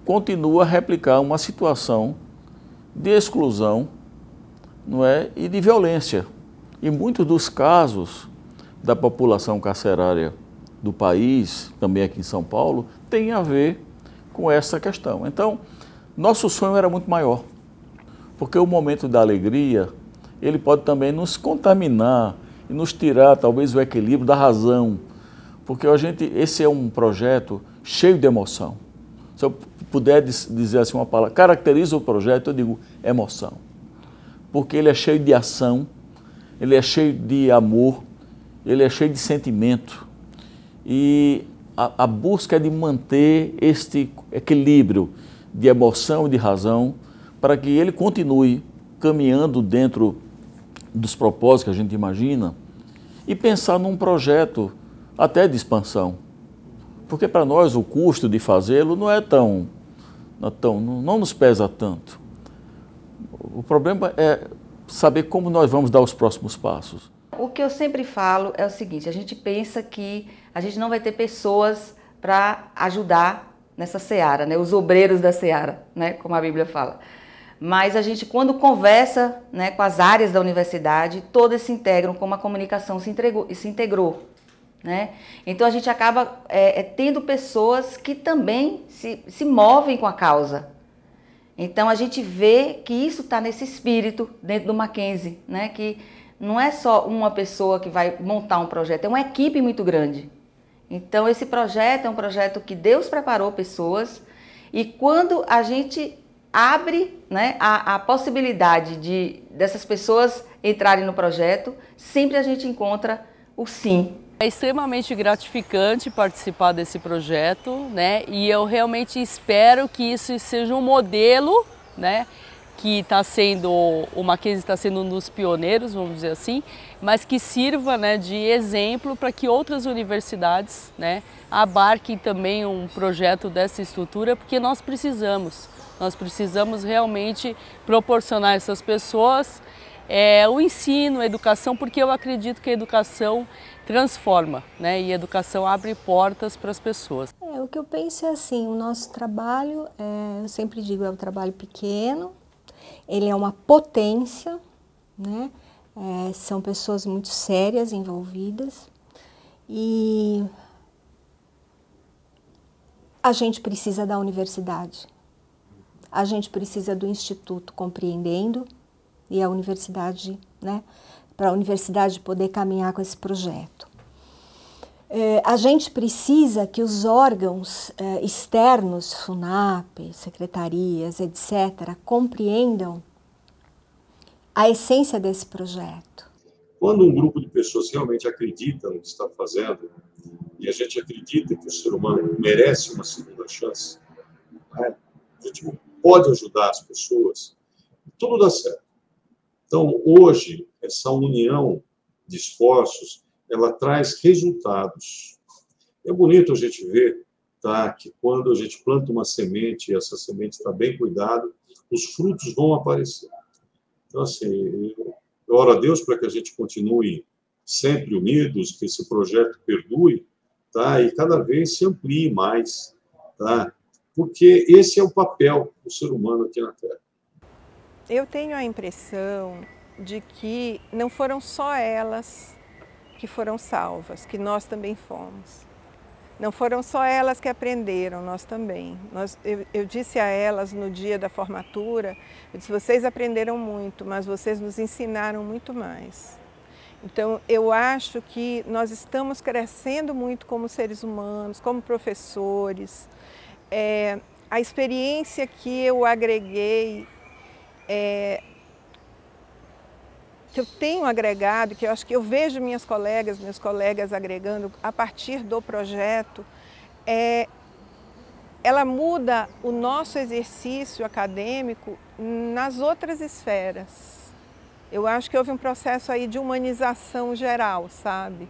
continua a replicar uma situação de exclusão, não é, e de violência. E muitos dos casos da população carcerária do país, também aqui em São Paulo, tem a ver com essa questão. Então, nosso sonho era muito maior, porque o momento da alegria, ele pode também nos contaminar e nos tirar, talvez, o equilíbrio da razão, porque esse é um projeto cheio de emoção. Se eu puder dizer assim uma palavra, caracteriza o projeto, eu digo emoção. Porque ele é cheio de ação, ele é cheio de amor, ele é cheio de sentimento. E a busca é de manter este equilíbrio de emoção e de razão para que ele continue caminhando dentro dos propósitos que a gente imagina e pensar num projeto até de expansão. Porque para nós o custo de fazê-lo não nos pesa tanto. O problema é saber como nós vamos dar os próximos passos. O que eu sempre falo é o seguinte, a gente pensa que a gente não vai ter pessoas para ajudar nessa seara, né? Os obreiros da seara, né? Como a Bíblia fala. Mas a gente, quando conversa, né, com as áreas da universidade, todas se integram, como a comunicação se integrou. Né? Então a gente acaba tendo pessoas que também se movem com a causa. Então a gente vê que isso está nesse espírito dentro do Mackenzie, né? Que não é só uma pessoa que vai montar um projeto, é uma equipe muito grande. Então esse projeto é um projeto que Deus preparou pessoas e quando a gente abre, né, a possibilidade dessas pessoas entrarem no projeto, sempre a gente encontra o sim. É extremamente gratificante participar desse projeto, né? E eu realmente espero que isso seja um modelo, né? Que o Mackenzie está sendo um dos pioneiros, vamos dizer assim, mas que sirva, né, de exemplo para que outras universidades, né, abarquem também um projeto dessa estrutura, porque nós precisamos realmente proporcionar a essas pessoas o ensino, a educação, porque eu acredito que a educação transforma, né? E a educação abre portas para as pessoas. O que eu penso é assim, o nosso trabalho, eu sempre digo, é um trabalho pequeno, ele é uma potência, né? São pessoas muito sérias envolvidas e a gente precisa da universidade, a gente precisa do Instituto compreendendo e a universidade, né? Para a universidade poder caminhar com esse projeto. A gente precisa que os órgãos externos, FUNAP, secretarias, etc., compreendam a essência desse projeto. Quando um grupo de pessoas realmente acredita no que está fazendo, e a gente acredita que o ser humano merece uma segunda chance, né? A gente pode ajudar as pessoas, tudo dá certo. Então, hoje, essa união de esforços ela traz resultados. É bonito a gente ver, tá, que quando a gente planta uma semente e essa semente está bem cuidada, os frutos vão aparecer. Então, assim, eu oro a Deus para que a gente continue sempre unidos, que esse projeto perdure, tá, e cada vez se amplie mais, tá, porque esse é o papel do ser humano aqui na Terra. Eu tenho a impressão de que não foram só elas que foram salvas, que nós também fomos. Não foram só elas que aprenderam, nós também. Eu disse a elas no dia da formatura, eu disse, vocês aprenderam muito, mas vocês nos ensinaram muito mais. Então, eu acho que nós estamos crescendo muito como seres humanos, como professores. A experiência que eu agreguei, que eu tenho agregado, que eu acho que eu vejo meus colegas agregando a partir do projeto, ela muda o nosso exercício acadêmico nas outras esferas. Eu acho que houve um processo aí de humanização geral, sabe?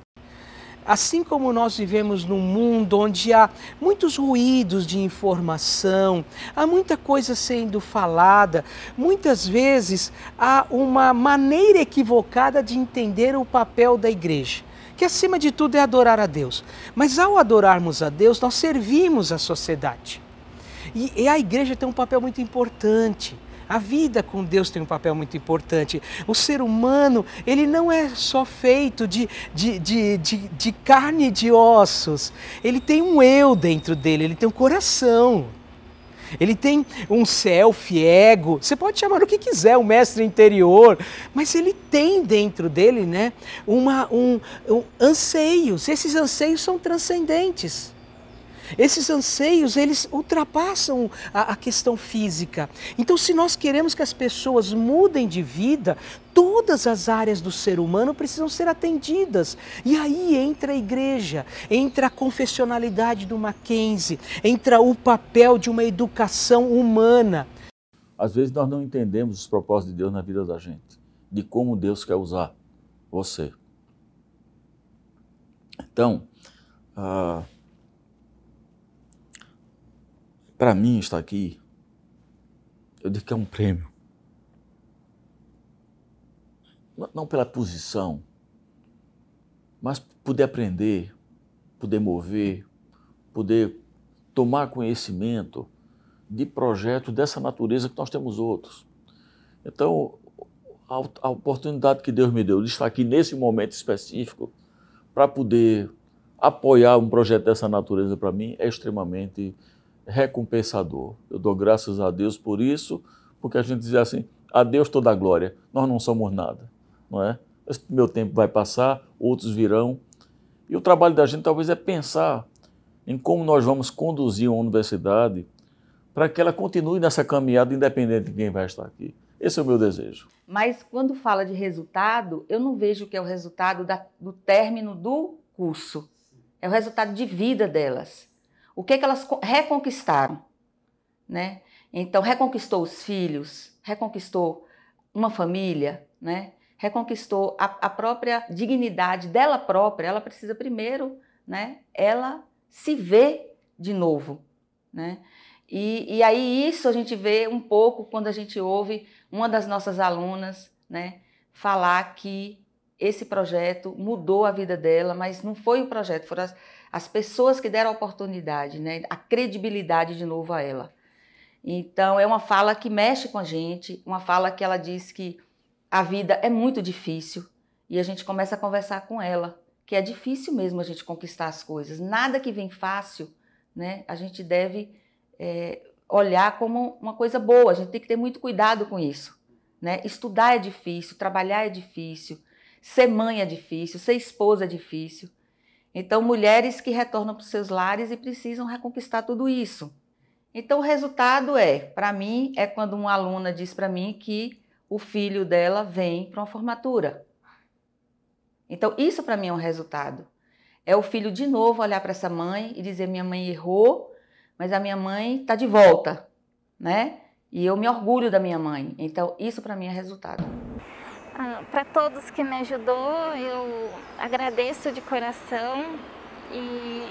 Assim como nós vivemos num mundo onde há muitos ruídos de informação, há muita coisa sendo falada, muitas vezes há uma maneira equivocada de entender o papel da igreja, que acima de tudo é adorar a Deus. Mas ao adorarmos a Deus, nós servimos a sociedade. E a igreja tem um papel muito importante. A vida com Deus tem um papel muito importante. O ser humano, ele não é só feito de carne e de ossos. Ele tem um eu dentro dele, ele tem um coração. Ele tem um self, ego, você pode chamar o que quiser, um mestre interior, mas ele tem dentro dele, né, anseios. Esses anseios são transcendentes. Esses anseios, eles ultrapassam a questão física. Então, se nós queremos que as pessoas mudem de vida, todas as áreas do ser humano precisam ser atendidas. E aí entra a igreja, entra a confessionalidade do Mackenzie, entra o papel de uma educação humana. Às vezes nós não entendemos os propósitos de Deus na vida da gente, de como Deus quer usar você. Então, para mim estar aqui, eu digo que é um prêmio. Não pela posição, mas poder aprender, poder mover, poder tomar conhecimento de projetos dessa natureza que nós temos outros. Então, a oportunidade que Deus me deu de estar aqui nesse momento específico para poder apoiar um projeto dessa natureza para mim é extremamente recompensador. Eu dou graças a Deus por isso, porque a gente diz assim, a Deus toda a glória, nós não somos nada, não é? Esse meu tempo vai passar, outros virão, e o trabalho da gente talvez é pensar em como nós vamos conduzir uma universidade para que ela continue nessa caminhada independente de quem vai estar aqui. Esse é o meu desejo. Mas quando fala de resultado, eu não vejo que é o resultado do término do curso, é o resultado de vida delas. O que elas reconquistaram, né? Então, reconquistou os filhos, reconquistou uma família, né? Reconquistou a própria dignidade dela própria. Ela precisa primeiro, né? Ela se ver de novo, né? E aí isso a gente vê um pouco quando a gente ouve uma das nossas alunas, né, falar que esse projeto mudou a vida dela, mas não foi o projeto, foram as pessoas que deram a oportunidade, né, a credibilidade de novo a ela. Então, é uma fala que mexe com a gente, uma fala que ela diz que a vida é muito difícil e a gente começa a conversar com ela, que é difícil mesmo a gente conquistar as coisas. Nada que vem fácil, né, a gente deve olhar como uma coisa boa, a gente tem que ter muito cuidado com isso, né? Estudar é difícil, trabalhar é difícil, ser mãe é difícil, ser esposa é difícil. Então, mulheres que retornam para os seus lares e precisam reconquistar tudo isso. Então, o resultado para mim, é quando uma aluna diz para mim que o filho dela vem para uma formatura. Então, isso para mim é um resultado. É o filho de novo olhar para essa mãe e dizer, minha mãe errou, mas a minha mãe está de volta, né? E eu me orgulho da minha mãe. Então, isso para mim é resultado. Para todos que me ajudou, eu agradeço de coração e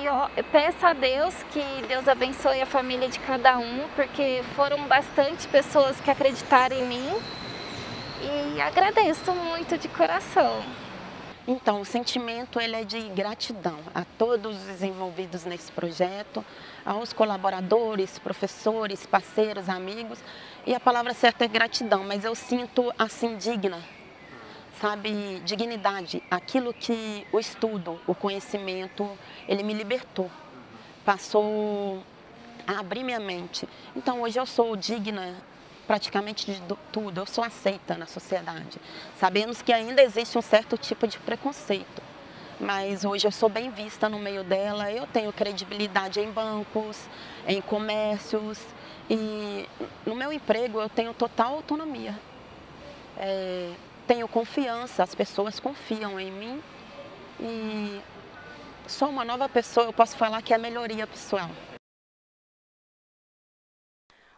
eu peço a Deus que Deus abençoe a família de cada um, porque foram bastante pessoas que acreditaram em mim e agradeço muito de coração. Então, o sentimento ele é de gratidão a todos os envolvidos nesse projeto, aos colaboradores, professores, parceiros, amigos. E a palavra certa é gratidão, mas eu sinto assim digna, sabe, dignidade. Aquilo que o estudo, o conhecimento, ele me libertou, passou a abrir minha mente. Então, hoje eu sou digna praticamente de tudo, eu sou aceita na sociedade. Sabemos que ainda existe um certo tipo de preconceito, mas hoje eu sou bem vista no meio dela, eu tenho credibilidade em bancos, em comércios e no meu emprego eu tenho total autonomia. Tenho confiança, as pessoas confiam em mim e sou uma nova pessoa, eu posso falar que é melhoria pessoal.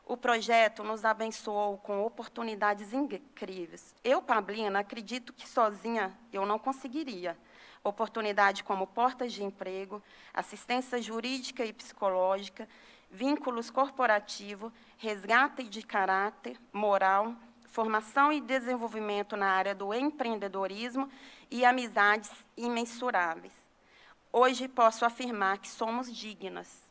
O projeto nos abençoou com oportunidades incríveis. Eu, Pablina, acredito que sozinha eu não conseguiria. Oportunidade como portas de emprego, assistência jurídica e psicológica, vínculos corporativos, resgate de caráter, moral, formação e desenvolvimento na área do empreendedorismo e amizades imensuráveis. Hoje posso afirmar que somos dignas.